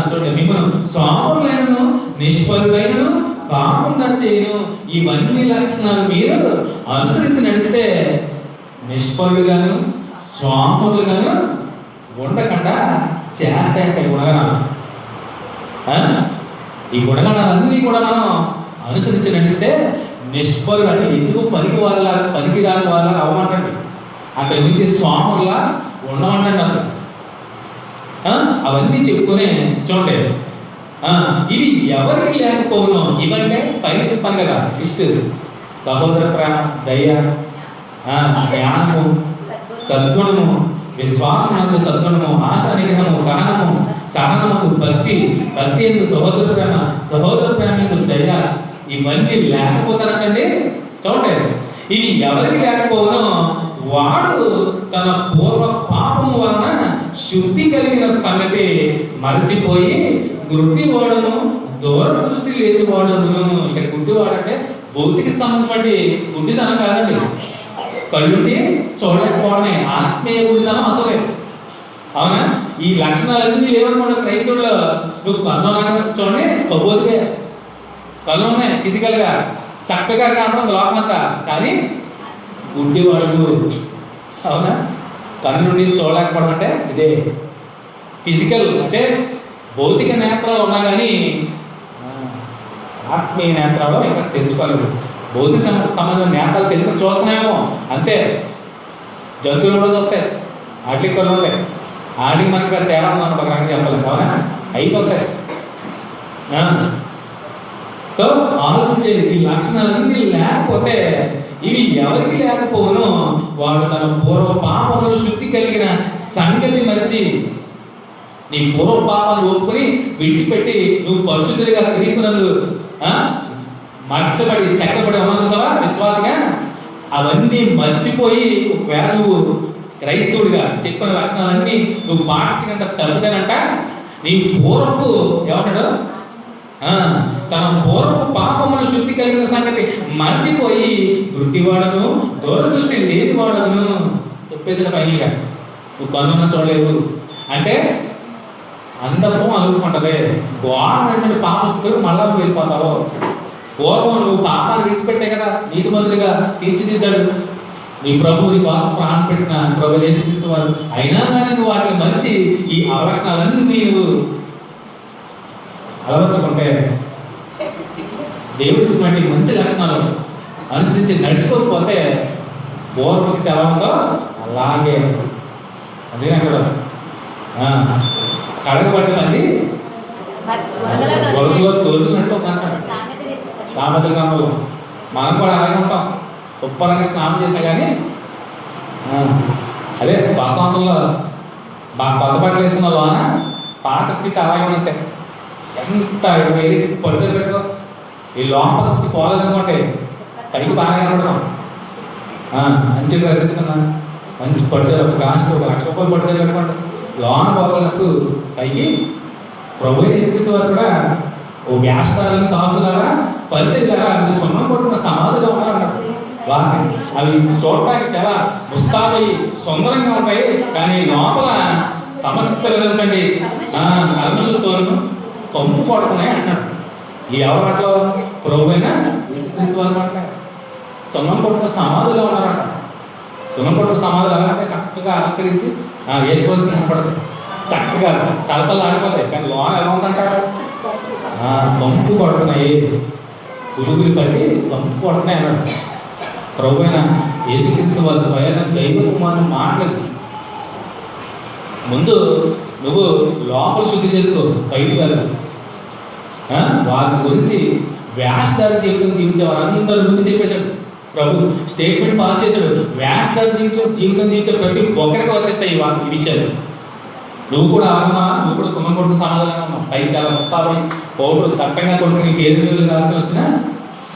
చూడండి, మిమ్మను స్వాములైనను నిష్ఫలులైనను కాకుండా చేయను. ఇవన్నీ లక్షణాలు మీరు అనుసరించి నడిస్తే నిష్ఫలుగాను స్వాములుగాను ఉండకుండా చేస్తాయంటే గుణగణాలు. ఈ గుణగణాలన్నీ కూడా మనం అనుసరించి నడిస్తే నిష్ఫలు అంటే ఎందుకు పనికి రాని వాళ్ళ అవ్వమంటండి, అక్కడి నుంచి స్వాములా ఉండమంటండి. అసలు అవన్నీ చెప్తూనే చూడండి, ఇవి ఎవరికి లేకపోవును. ఇవంటే పైన చెప్పాను కదా, ఇష్ట సహోదర ప్రేమ, దయ, జ్ఞానము, సద్గుణము, విశ్వాసము, సద్గుణము, ఆశా నిగ్రహము, సహనము, భక్తి ఎందు సహోదర ప్రేమ ఎందు దయ. ఇవన్నీ లేకపోతారంటండి. చూడండి, ఇవి ఎవరికి లేకపోవును వాడు తన పూర్వ పాపము వలన శుద్ధి కలిగిన సంగతి మరచిపోయి గుడ్డివాడును, దూరదృష్టి లేని వాడును. ఇక్కడ గుడ్డివాడంటే భౌతిక సంబంధపడి గుడ్డితనం కాదండి, కళ్ళుండి చూడకపోవడమే ఆత్మీయ గుడ్డితనం అసలే. అవునా? ఈ లక్షణాలన్నీ లేవనుకోండి క్రైస్తవుల్లో. నువ్వు కన్ను చూడండి, కబోతుగా కళ్ళు ఉన్నాయి ఫిజికల్గా చక్కగా కావడం లోకమంతా, కానీ గుడ్డివాడు. అవునా? కన్ను నుండి చూడలేకపోవడం అంటే ఇదే ఫిజికల్, అంటే భౌతిక నేత్రాలు ఉన్నా కానీ ఆత్మీయ నేత్రాలు ఇంకా తెలుసుకోలేదు. భౌతిక సంబంధం నేత్రాలు తెలుసుకొని చూస్తున్నామేమో అంతే. జంతువులు కూడా చూస్తాయి, వాటికి కొన్ని ఉంటాయి. వాటికి మనకి తేడా ఉందన్న ఒక రకంగా చెప్పలేదు. అవునా? అవి చూస్తాయి. సో ఆలోచించేది, ఈ లక్షణాలన్నీ లేకపోతే ఇవి ఎవరికి లేకపోవును వాడు తన పూర్వ పాపంలో శుద్ధి కలిగిన సంగతి మరిచి, నీ పూర్వ పాపాలను ఒప్పుకొని విడిచిపెట్టి నువ్వు పరిశుద్ధుడిగా క్రీస్తునందు మర్చబడి చెక్కబడి అమ్మ చూసావా విశ్వాసగా, అవన్నీ మర్చిపోయి ఒకవేళ నువ్వు క్రైస్తవుడిగా చెప్పిన లక్షణాలన్నీ నువ్వు పాటించకుండా తప్పుతానంట, నీ పూర్వపు ఏమన్నాడు? తన పూర్వపు పాపమును శుద్ధి కలిగిన సంగతి మర్చిపోయి గుడ్డివాడను, దూరదృష్టి లేని వాడను చెప్పేసిన ఫైనల్గా. నువ్వు కన్నున్న చూడలేవు అంటే అందరితో అనుకుంటుంది. ఘోరమైనటువంటి పాపస్థితులు మళ్ళా నువ్వు వెళ్ళిపోతావు. పూర్వం నువ్వు పాపాలు విడిచిపెట్టే కదా నీతిమంతుడిగా తీర్చిదిద్దాడు నీ ప్రభు, నీ కోసం ప్రాణం పెట్టిన ప్రభు యేసుక్రీస్తు వారు. అయినా కానీ నువ్వు వాటిని మరిచి ఈ అవలక్షణాలన్నీ నువ్వు అలవర్చుకుంటే దేవుడి ఇచ్చినటువంటి మంచి లక్షణాలు అనుసరించి నడుచుకోకపోతే పూర్వస్థితి ఎలా ఉందో అలాగే. అదే అక్కడ కడగబడ్డ మంది వరదలో తోలినట్టు సామెతల గ్రంథంలో మనం కూడా అలాగే ఉంటాం. శుభ్రంగా స్నానం చేసినా కానీ అదే కొత్త సంవత్సరంలో కొత్త బట్టలు వేసుకున్న లోన పాత స్థితి అలాగే ఉంటాయి. ఎంత పరిచయం పెట్టుకో, ఈ లోపల స్థితి పోలేదనుకోండి పైకి బాగా కనపడతాం. మంచిగా రచించుకున్నా, మంచి పరిచయం ఒక కాస్ట్ ఒక ₹1,00,000 పరిచయం పెట్టుకోండి, లోన పోగలినప్పుడు పైకి ప్రభు యేసుక్రీస్తు వారు కూడా ఓ వ్యాసాలను శాస్త్రులారా పరిచయారా మీరు సున్నం కొట్టిన సమాధిలో ఉన్నారన్నారు. వాటిని అవి చూడటానికి చాలా ముస్తాబయి సుందరంగా ఉంటాయి, కానీ లోపల సమస్త విధండి కల్మషంతోనూ పంపు కొడుతున్నాయి అంటున్నాడు. ఈ ఎవరి మాటలో ప్రభు అయినా యేసుక్రీస్తు వారి మాటలే. సున్నం కొట్టిన సమాధిలో ఉన్నారట. సున్నం కొట్టిన సమాధులు అలాగే చక్కగా అలంకరించి వేస్ట్ రోజు కనపడుతుంది, చక్కగా తలతలు ఆడిపోతాయి, కానీ లోన ఎలా ఉందంటారు పంపు కొడుతున్నాయి, పురుగులు పడి పంపు కొడుతున్నాయి అన్నాడు. ప్రభు అయిన యేసుక్రీస్తు వారి స్వయం దైవ కుమారుని మాటలేదు. ముందు నువ్వు లోపల శుద్ధి చేసుకో, బయటికి వెళ్ళదు. వారి గురించి వ్యాసదారి జీవితం జీవించే వారందరి గురించి చెప్పేశాడు ప్రభు. స్టేట్మెంట్ పాస్ చేశాడు, వ్యాసదారి జీవితం జీవించే ప్రతి ఒక్కరికి వర్తిస్తాయి ఈ విషయాలు. నువ్వు కూడా ఆగమా, నువ్వు కూడా సున్నం కొట్టు సమాధానం ఉన్నావు. పైకి చాలా వస్తావని పౌరులు దట్టంగా కొడుకు నీకు ఏది నీళ్ళు రాసుకుని వచ్చినా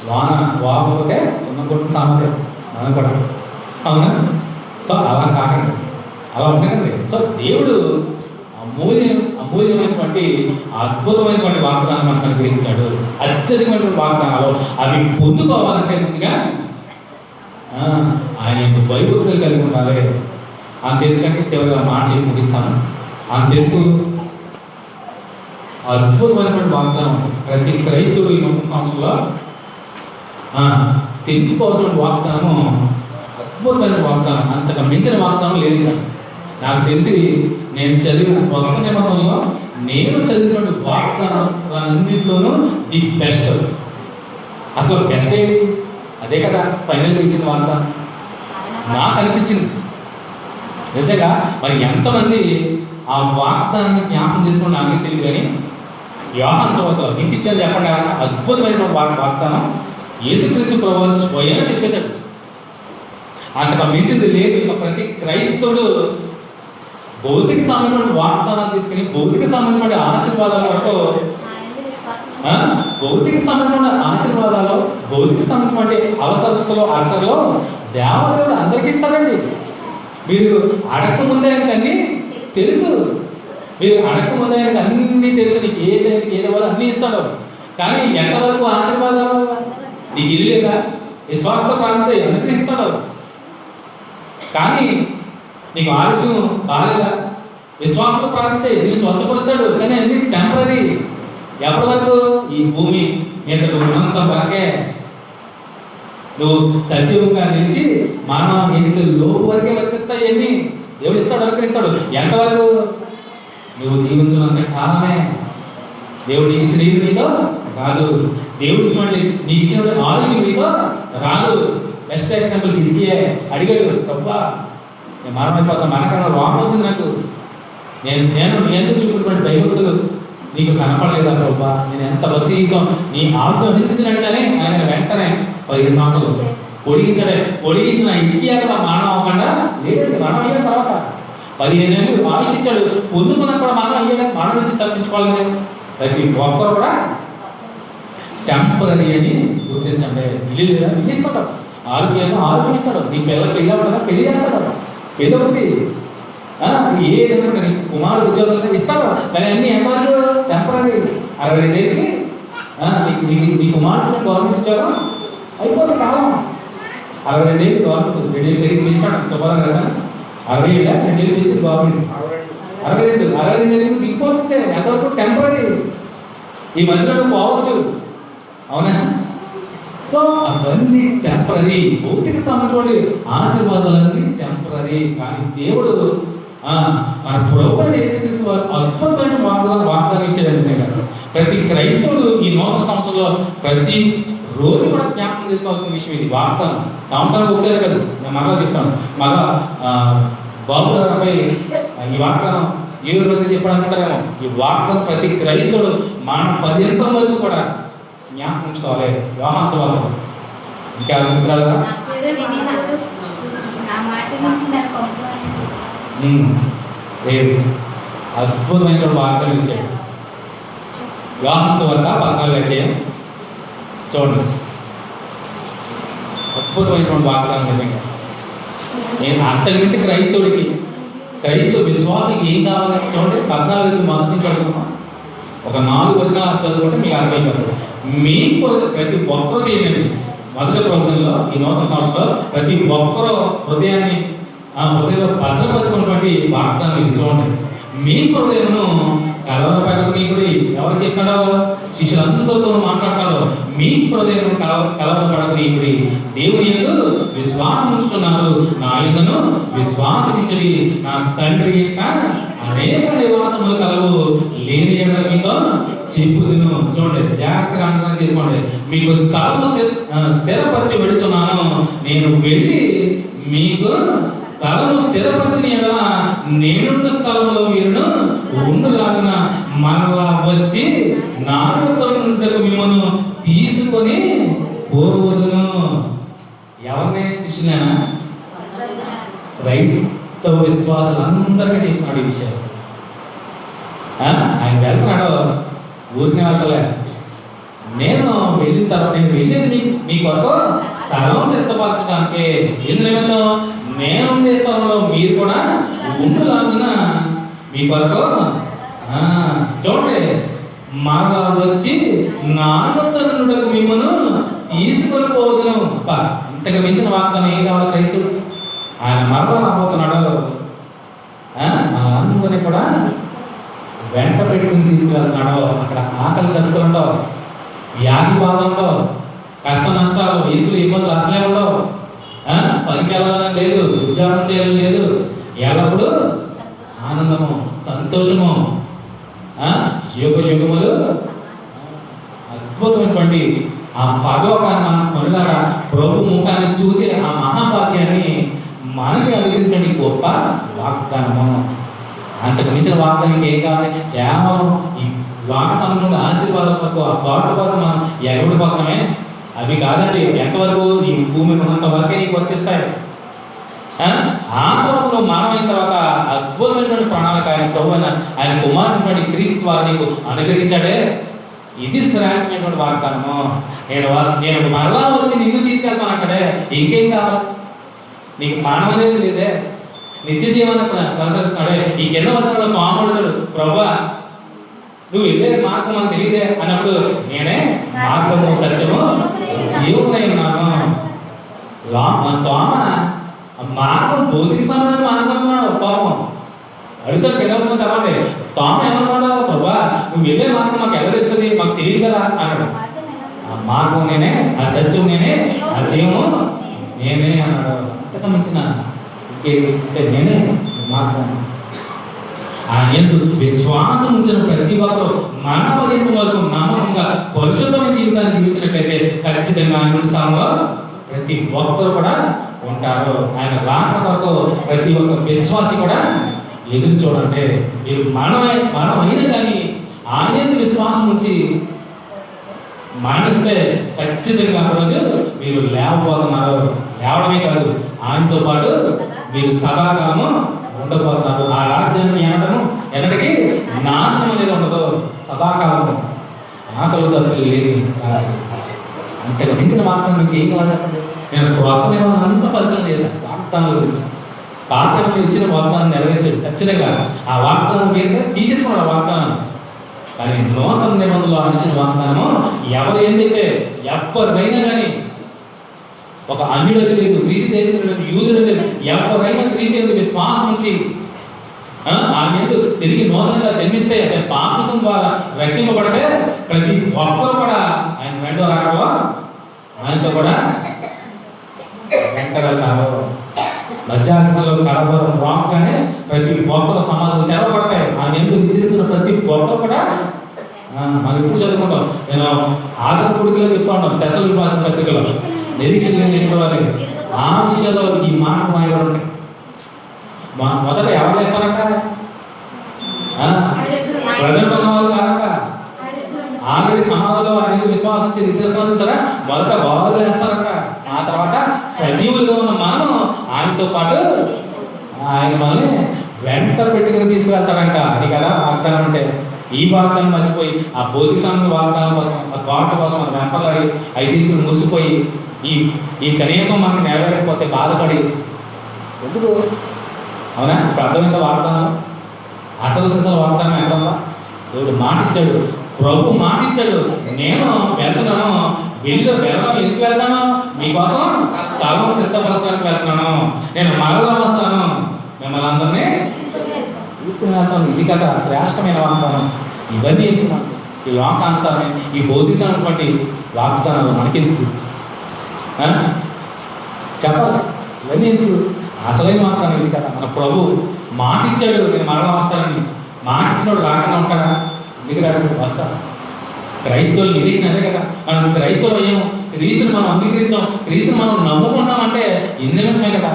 వాన వాకపోతే సున్నం కొట్టిన సమాధానం మనం కూడా, అవునా? సో అలా కాకండి, అలా ఉండకండి. సో దేవుడు అమూల్యమైనటువంటి అద్భుతమైనటువంటి వాగ్దానం మనకు అనుగ్రహించాడు. అత్యధికమైనటువంటి వాగ్దానాలు అవి పొందుకోవాలంటే ముందుగా ఆయన యొక్క భయభక్తులు కలిగి ఉండాలి. అంతెందుకంటే చివరిగా మాట చెప్పి ముగిస్తాను. అంతెందుకు అద్భుతమైనటువంటి వాగ్దానం ప్రతి క్రైస్తవుడు ఈ 30 సంవత్సరంలో తెలుసుకోవాల్సిన వాగ్దానము అద్భుతమైన వాగ్దానం. అంతగా మించిన వాగ్దానం లేదు కదా. నాకు తెలిసి నేను చదివిన కొత్త నిబంధనలో నేను చదివినటువంటి వాగ్దానాలన్నింటిలోనూ ది బెస్ట్. అసలు బెస్ట్ ఏంటి? అదే కదా ఫైనల్గా ఇచ్చిన వాగ్దానం నాకు అనిపించింది. నిజంగా మరి ఎంతమంది ఆ వాగ్దానాన్ని జ్ఞాపకం చేసుకుని నాకే తెలియదు, కానీ యోహాను సువార్తలో ఇంటిచ్చాను చెప్పండి, అద్భుతమైనటువంటి వాగ్దానం యేసుక్రీస్తు ప్రభువు స్వయంగా చెప్పేశాడు. అంతగా మించింది లేదు. ఇక ప్రతి క్రైస్తవుడు భౌతిక సంబంధమైన వాగ్దానాలు తీసుకుని భౌతిక సంబంధమైన ఆశీర్వాదాల వరకు భౌతిక సంబంధమైన ఆశీర్వాదాలు, భౌతిక సంబంధమైన అవసరతలో అర్థంలో దేవదేవుడు అందరికీ ఇస్తాడండి. మీరు అడగక ముందే అన్నీ తెలుసు, మీరు అడగక ముందే అన్నీ తెలుసు, నీకు ఏది వాళ్ళు అన్నీ ఇస్తాడు. కానీ ఎంతవరకు ఆశీర్వాదాలు? నీకు ఇల్లు లేదా, విశ్వాసంతో ప్రార్థించాయి అన్నీ ఇస్తాడు. కానీ నీకు ఆరోగ్యం బాగాలేదా, విశ్వాసంతో ప్రార్థించాయి నీకు స్వస్థపరుస్తాడు. కానీ అన్ని టెంపరీ. ఎప్పటి వరకు? ఈ భూమి మీద ఉన్నంత వరకే. నువ్వు సజీవంగా నిలిచి మానవ నీకు లోపు వరకే వర్తిస్తాయి. ఎన్ని దేవుడు ఇస్తాడు, అనుకరిస్తాడు. ఎంతవరకు? నువ్వు జీవించినంత కాలమే. దేవుడు నీకు ఇచ్చిన నీరు నీతో రాదు, దేవుడు ఇచ్చినటువంటి నీకు ఇచ్చిన ఆరోగ్యం నీతో రాదు. బెస్ట్ ఎగ్జాంపుల్ హిజ్కియా అడిగాడు, ప్రభా నేను మరణమైపోతాను, మనకన్నా రోగం వచ్చింది నాకు, నేను నీ ఎందుకు చూపినటువంటి భయభక్తులు నీకు కనపడలేదా ప్రభా? నేను ఎంత భక్తితో నీ ఆత్మ అనుసరించినట్లనే ఆయన వెంటనే 15 సంవత్సరాలు పొడిగించిన హిజ్కియా కదా మరణం అవ్వకుండా లేదండి. మరణం అయిన తర్వాత 15 ఏళ్ళు ఆయుష్ ఇచ్చాడు. పొందుకున్నా కూడా మరణం అయ్యాడు. మరణం నుంచి తప్పించుకోవాలి. ప్రతి ఒక్కరు కూడా టెంపరీ అని గుర్తించండి. ఇల్లు లేదా, ఇల్లు ఇస్తాడు. ఆరోగ్యం ఇస్తాడు. నీ పిల్లలు పెళ్ళి అవ్వడా, పెళ్లి చేస్తాడు. పెళ్ళి ఒకటి ఏదైనా నీ కుమారుడు ఉద్యోగాలు ఇస్తాడు. కానీ అన్నీ ఎంతవరకు? టెంపరీ. 62 ఏళ్ళకి నీ కుమారుడు గవర్నమెంట్ ఉద్యోగం అయిపోతుంది కాలం. 62 ఏళ్ళు గవర్నమెంట్ 2 ఏళ్ళు పెరిగి పిలిచాడు శుభ్రం కదా. 60 ఏళ్ళ 2 ఏళ్ళు పిలిచింది గవర్నమెంట్. 62 ఏళ్ళు దిగిపోతుంది. ఎంతవరకు? టెంపరీ. ఈ మధ్యలో నువ్వు పోవచ్చు, అవునా? సో అవన్నీ టెంపరీ. భౌతిక సంబంధంలో ఆశీర్వాదాలన్నీ టెంపరీ. కానీ దేవుడు మన ప్రభువైన యేసుక్రీస్తు వారు అద్భుతమైన వాగ్దానం ఇచ్చాడు. నిజంగా ప్రతి క్రైస్తవుడు ఈ 100వ సంవత్సరంలో ప్రతి రోజు కూడా జ్ఞాపకం చేసుకోవాల్సిన విషయం ఇది. వాగ్దానం సంవత్సరానికి ఒకసారి కాదు. నేను మరలా చెప్తాను, మళ్ళా బాబుపై ఈ వాగ్దానం ఏ రోజు చెప్పాలనుకుంటారేమో. ఈ వాగ్దానం ప్రతి క్రైస్తవుడు మన పర్యంతం వరకు కూడా జ్ఞాపకం ఉంచుకోవాలి. యోహాను సువార్త ఇంకా మిత్రాలుగా లేదు. అద్భుతమైనటువంటి వార్తలు ఇచ్చాడు. యోహాను సువార్త 14వ అధ్యాయం చూడండి. అద్భుతమైనటువంటి వార్తలు నిజంగా. నేను అంతకుమించి క్రైస్తవ విశ్వాసం ఏం కావాలి చూడండి. 14 మొదటి నుంచి చదువుకున్నాం. ఒక 4 వచనాలు చదువుకుంటే మీకు అర్థమైపోతుంది. మీకు ప్రతి ఒక్కరు తీయండి. మొదటి ప్రవచనంలో ఈ నూతన సంవత్సరంలో ప్రతి ఒక్కరు హృదయాన్ని ఆ హృదయంలో భద్రపరుచుకున్నటువంటి వాగ్దానం ఇది చూడండి. మీ హృదయమును కలవరపెట్టకు. మీ గురి ఎవరు చెప్పాడో శిష్యులందరితో మాట్లాడతాడో మీ హృదయం కలవరపడకు. నీ గురి దేవుని యందు విశ్వాసం ఉంచుతున్నారు, నా యందును విశ్వాసమించడి. నా తండ్రి యొక్క అనేక నివాసములు కలవు, లేని ఎడల మీతో చెప్పుదును. చూడండి, జాగ్రత్తగా అర్థం చేసుకోండి. మీకు స్థలము స్థిరపరిచి వెళుచున్నాను. నేను వెళ్ళి మీకు స్థలము స్థిరపరిచిన ఎడల నేనున్న స్థలంలో మీరు ఉండులాగున మరలా వచ్చి నా యొద్దకు మిమ్మల్ని తీసుకొని పోవదును. ఎవరిని? శిష్యులేనా? క్రైస్తవ విశ్వాసులందరికీ చెప్తున్నాడు ఈ విషయం. ఆయన వెళ్తున్నాడు, ఊరిని అసలే. నేను వెళ్ళిన తర్వాత నేను వెళ్ళేది మీ కొరకు స్థలం సిద్ధపరచడానికి. ఎందుకంటే నేను ఉండే స్థలంలో మీరు కూడా ఉండులాగున మీ కొరకు చూడండి మరలా వచ్చి నా యొద్దకు మిమ్మల్ని తీసుకొని పోదును. ఇంతకు మించిన వాగ్దానం ఏం కావాలి క్రైస్తవుడు? ఆయన మరలా రాబోతున్నాడు. అందరినీ కూడా వెంట పెట్టుకుని తీసుకెళ్తున్నాడు. అక్కడ ఆకలి తట్టుకుంటావు, వ్యాధి బాధంలో, కష్ట నష్టాలు, ఇబ్బందులు అసలే ఉండవు. పనికి వెళ్ళాలని లేదు, ఉద్యోగం చేయాలని లేదు, ఎల్లప్పుడూ ఆనందము, సంతోషము, యుగములు. అద్భుతమైనటువంటి ఆ పరలోకాన్ని మనం కొనలాగా ప్రభు ముఖాన్ని చూసి ఆ మహాభాగ్యాన్ని మనకి అనుగ్రహించండి గొప్ప వాగ్దానము. అంతకు మించిన వాగ్దానం ఇంకేం కావాలి? కేవలం ఈ లోక సంబంధంలో ఆశీర్వాదం వరకు ఆ కోట్ల కోసం మనం ఎగబడిపోతున్నామే, అవి కాదండి. ఎంతవరకు ఈ భూమి ఉన్నంత వరకే నీకు వర్తిస్తాయి. ఆ కొరకు మానవైన తర్వాత అద్భుతమైనటువంటి ప్రణాళిక ప్రభు ఆయన కుమారుని క్రీస్తు వారు నీకు అనుగ్రహించాడే. ఇది శ్రేష్టమైనటువంటి వాగ్దానము. నేను మరలా వచ్చి నిన్ను తీసుకెళ్తాను అక్కడే. ఇంకేం కావాలి నీకు? మానవ అనేది లేదే, నిత్య జీవన ప్రసరిస్తున్నాడే. ఈ కింద వస్తున్నాడు మామూలుతాడు, ప్రభా నువ్వు వెళ్ళే మార్గం మనకు తెలియదే అన్నప్పుడు నేనే మార్గము సత్యము జీవనై ఉన్నాను. తోమ మార్గం భౌతిక సంబంధం అనుకున్నాడు. పాపం అడుగుతాడు, కింద చదవండి. తోమ ఏమన్నాడు? ప్రభా నువ్వు వెళ్ళే మార్గం మాకు ఎలా తెలుస్తుంది? మాకు తెలియదు కదా అన్నాడు. ఆ మార్గం నేనే, ఆ సత్యం నేనే, ఆ జీవము నేనే అన్నాడు. అంతగా మించిన నేనే మార్గం. ఆయన విశ్వాసం ఉంచిన ప్రతి ఒక్కరు మన పదింపు వరకు నమ్మకంగా పరిశుద్ధమైన జీవితాన్ని జీవించినట్లయితే ఖచ్చితంగా ఆయన స్థానంలో ప్రతి ఒక్కరు కూడా ఉంటారు. ఆయన రాక వరకు ప్రతి ఒక్క విశ్వాసి కూడా ఎదురు చూడండి. మీరు మనమైనా కానీ ఆయన విశ్వాసం ఉంచి మరణిస్తే ఖచ్చితంగా రోజు మీరు లేవబోతున్నారు. లేవడమే కాదు, ఆయనతో పాటు మీరు సదాకాలము ఉండబోతున్నారు. ఆ రాజ్యాన్ని ఎన్నటికీ నాశనం అనేది ఉండదు. సదాకాలము ఆకలి తప్పులు లేదు. అంతకు మించిన వార్తలు మీకు ఏం కావాలి? నేను కొత్త నిబంధన అంతా పరిశీలన చేశాను వాగ్దానాల గురించి. పాత ఇచ్చిన వాగ్దానం నెరవేర్చాడు ఖచ్చితంగా. ఆ వాగ్దానం మీద తీసేసుకున్నాడు ఆ వాగ్దానం. కానీ నూతన నిబంధనలో అందించిన వాగ్దానము ఎవరు ఏంటంటే ఎవరైనా కానీ, ఒక అన్యుడు లేదు, గ్రీసు దేశం లేదు, యూదులు లేదు, ఎవరైనా క్రీస్తు విశ్వాసం నుంచి ఆయన తిరిగి నూతనంగా జన్మిస్తే బాప్తిసం ద్వారా రక్షింపబడితే ప్రతి ఒక్కరు కూడా ఆయన రెండో రాకడలో ఆయనతో కూడా వెంటబడతారు. లజ్జాకసంలో కలవరం రాగానే ప్రతి ఒక్కరు సమాజం తెరవబడతాయి. ఆయన ఎందుకు నిద్రించిన ప్రతి ఒక్కరు కూడా మనం ఇప్పుడు చదువుకుంటాం. నేను ఆదరణ కొడుకులో చెప్తా ఉంటాం దశల భాష పత్రికలో నిరీక్షణ చెప్పేవారు. ఆ విషయంలో ఈ మాట రాయబడి ఉంటాయి. మొదట ఎవరు చేస్తారంట? ప్రజలు ఉన్నవాళ్ళు కాదట. ఆల్రెడీ సమాజంలో ఆయన విశ్వాసం చూసారా, మొదట బాగా చేస్తారంట. ఆ తర్వాత సజీవులుగా ఉన్న మనం ఆయనతో పాటు ఆయన మనల్ని వెంట పెట్టుకుని తీసుకువెళ్తాడంట. అది కదా వాగ్దానం అంటే. ఈ వాగ్దానం మర్చిపోయి ఆ భౌతిక సంబంధ వాగ్దానం కోసం, ఆ తోట కోసం మనం వెంపలాడి అవి తీసుకుని ముసిపోయి ఈ కనీసం మనకు నెరవేరకపోతే బాధపడి ఎందుకు? అవునా? ఇప్పుడు అర్థమైందా వాగ్దానం? అసలు వాగ్దానం ఎక్కడ ఉందా? దేవుడు మాటిచ్చాడు, ప్రభు మాటిచ్చాడు, నేను వెళ్తున్నాను, వెళ్ళడం ఎందుకు వెళ్తాను? మీకోసం స్థలం సిద్ధపరచడానికి వెళ్తున్నాను, నేను మరలా వస్తాను, మిమ్మల్ని అందరినీ తీసుకుని వెళ్తాను. ఇది కదా శ్రేష్టమైన వాగ్దానం. ఇవన్నీ ఎందుకు? ఈ లోకానుసారమైన ఈ భౌతికమైనటువంటి వాగ్దానాలు మనకెందుకు చెప్పాలి? ఇవన్నీ ఎందుకు? అసలైన వాగ్దానం ఇది కదా. మన ప్రభు మాటిచ్చాడు, నేను మరలా వస్తానని. మాటిచ్చినోడు రాకుండా ఉంటాడా? ఎందుకు రాడు? వస్తా. క్రైస్తవులు నిరీక్షణ అదే కదా. మనం క్రైస్తవులు అయ్యాము, క్రీస్తుని మనం అంగీకరించాం, క్రీస్తుని మనం నమ్ముకున్నామంటే ఇంద్రియమే కదా.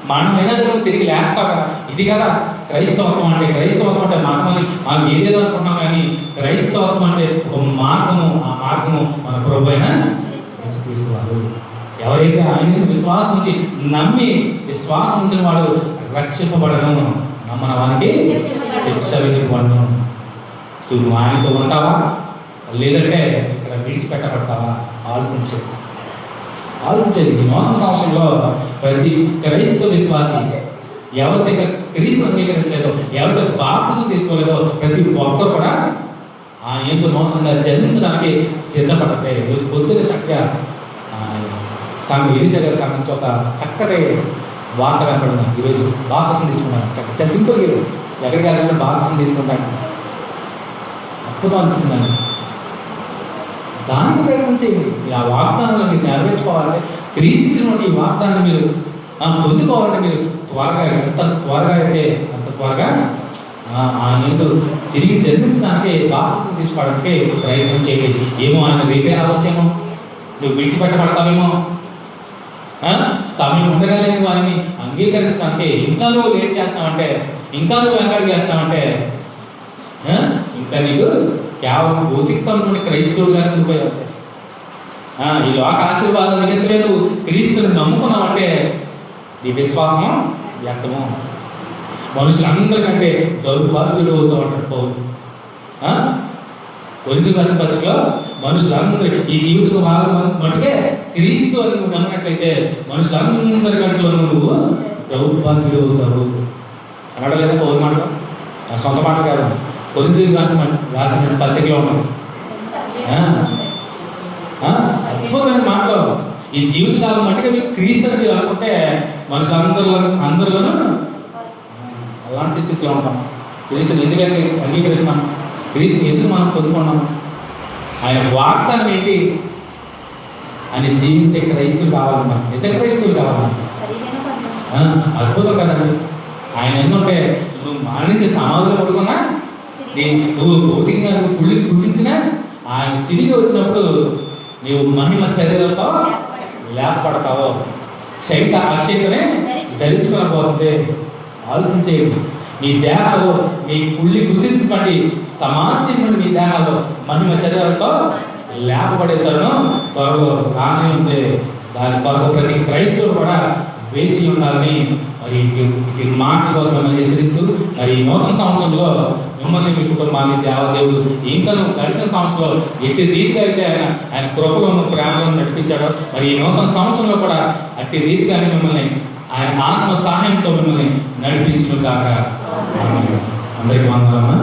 మనమైనా తిరిగి లేస్తా కదా. ఇది కదా క్రైస్తవత్వం అంటే. క్రైస్తవత్వం అంటే మనం ఏదేదో అనుకుంటున్నాం, కానీ క్రైస్తవత్వం అంటే ఒక మార్గము. ఆ మార్గము మన ప్రభు అయిన యేసుక్రీస్తు. ఎవరైతే ఆయన విశ్వాసం ఉంచి నమ్మి విశ్వాసం ఉంచిన వాడు రక్షింపబడను, నమ్మన వానికి శిక్ష విధింపబడను. సో నువ్వు ఆయనతో ఉంటావా లేదంటే ఇక్కడ విడిచిపెట్టబడతావా? ఆలోచించేది. ఈ నూతన సంవత్సరంలో ప్రతి క్రైస్తవ విశ్వాసి ఎవరిదైతే క్రీస్తు అంగీకరించలేదో, ఎవరైతే బాప్తిసం తీసుకోలేదో ప్రతి ఒక్కరు కూడా ఆ ఏంటో నూతనంగా జన్మించడానికి సిద్ధపడతాయి. ఈరోజు పొద్దున్న చక్కగా సంఘం ఎలిసా గారి సంఘం నుంచి ఒక చక్కటి వార్త కనపడింది. ఈరోజు బాప్తిసం తీసుకున్నాను. చాలా సింపుల్గా ఎక్కడికి వెళ్ళాలంటే బాప్తిసం తీసుకుంటాను. అద్భుతం అనిపిస్తుందండి. దానికి ప్రయత్నం చేయండి. ఆ వాగ్దానాలను మీరు నెరవేర్చుకోవాలంటే, క్రీస్తు ఇచ్చినటువంటి ఈ వాగ్దానాన్ని మీరు పొందుకోవాలంటే మీరు త్వరగా, ఎంత త్వరగా అయితే అంత త్వరగా ఆ నీళ్ళు తిరిగి జన్మించడానికి బాప్తిసం తీసుకోవడానికి ప్రయత్నం చేయండి. ఏమో ఆయన రిపేర్ అవ్వచ్చేమో, నువ్వు విడిచిపెట్టబడతావేమో, సమయం ఉండగలేని వారిని అంగీకరించడానికి ఇంకా నువ్వు లేట్ చేస్తావంటే, ఇంకా నువ్వు వెనకాడికి చేస్తావంటే, ఇంకా నీకు కేవలం భౌతిక సంబంధమైన క్రైస్తవుడుగానే ఉండిపోయావు. ఈ లోక ఆశీర్వాదం నిమిత్తమే నువ్వు క్రీస్తుని నమ్ముకున్నావంటే నీ విశ్వాసము వ్యర్థము. మనుషులందరికంటే దౌర్భాగ్యుడు అవుతూ ఉంటాడు పౌలు. కొరింథీ రాసిన పత్రికలో మనుషులందరూ ఈ జీవితం మటుకే క్రీస్తు అని నువ్వు నమ్మినట్లయితే మనుషులందరికంటే నువ్వు దౌర్భాగ్యుడు అవుతావు అనడం లేదా పౌరు మాట? నా సొంత మాట కాదు, కొరింథీ రాసిన పత్రికలో ఉన్నాడు. అద్భుతమైన మాటలు. ఈ జీవితకాలం మట్టుగా మీరు క్రీస్తుని మీరు అనుకుంటే అందరిలోనూ అలాంటి స్థితిలో ఉంటాం. క్రీస్తుని ఎందుకంటే అంగీకరిస్తున్నాం, క్రీస్తుని ఎందుకు మనం పొందుకున్నాం, ఆయన వాగ్దానం ఏంటి అని జీవించే క్రైస్తవులు కావాలి. మనం నిజ క్రైస్తవులు కావాలి. అద్భుతం కదండి. ఆయన ఎందుకంటే నువ్వు మానించే సమాధులు పడుకున్నా, నువ్వు భౌతికంగా నువ్వు పుల్లి కృషించినా, ఆయన తిరిగి వచ్చినప్పుడు నీవు మహిమ శరీరంతో లేపడతావు. అక్షయతనే ధరించుకొని పోతుంది. ఆలోచించేయండి. నీ దేహాలు నీ పుల్లి కృషించబడి సమాజంలో నీ దేహాలు మహిమ శరీరంతో లేపబడే తరుణం త్వరలో రానే ఉంది. దాని కొరకు ప్రతి క్రైస్తవులు కూడా వేచి ఉండాలని మరి ఈ మాటతో మిమ్మల్ని హెచ్చరిస్తూ, మరి ఈ నూతన సంవత్సరంలో మిమ్మల్ని మీ కుటుంబాన్ని దేవదేవుడు ఇంకా గడిచిన సంవత్సరంలో ఎట్టి రీతిగా అయితే ఆయన కృపలో ప్రేమలో నడిపించాడో, మరి ఈ నూతన సంవత్సరంలో కూడా అట్టి రీతిగానే మిమ్మల్ని ఆయన ఆత్మ సహాయంతో మిమ్మల్ని నడిపించును కాక. అందరికీ వందనమ్మా.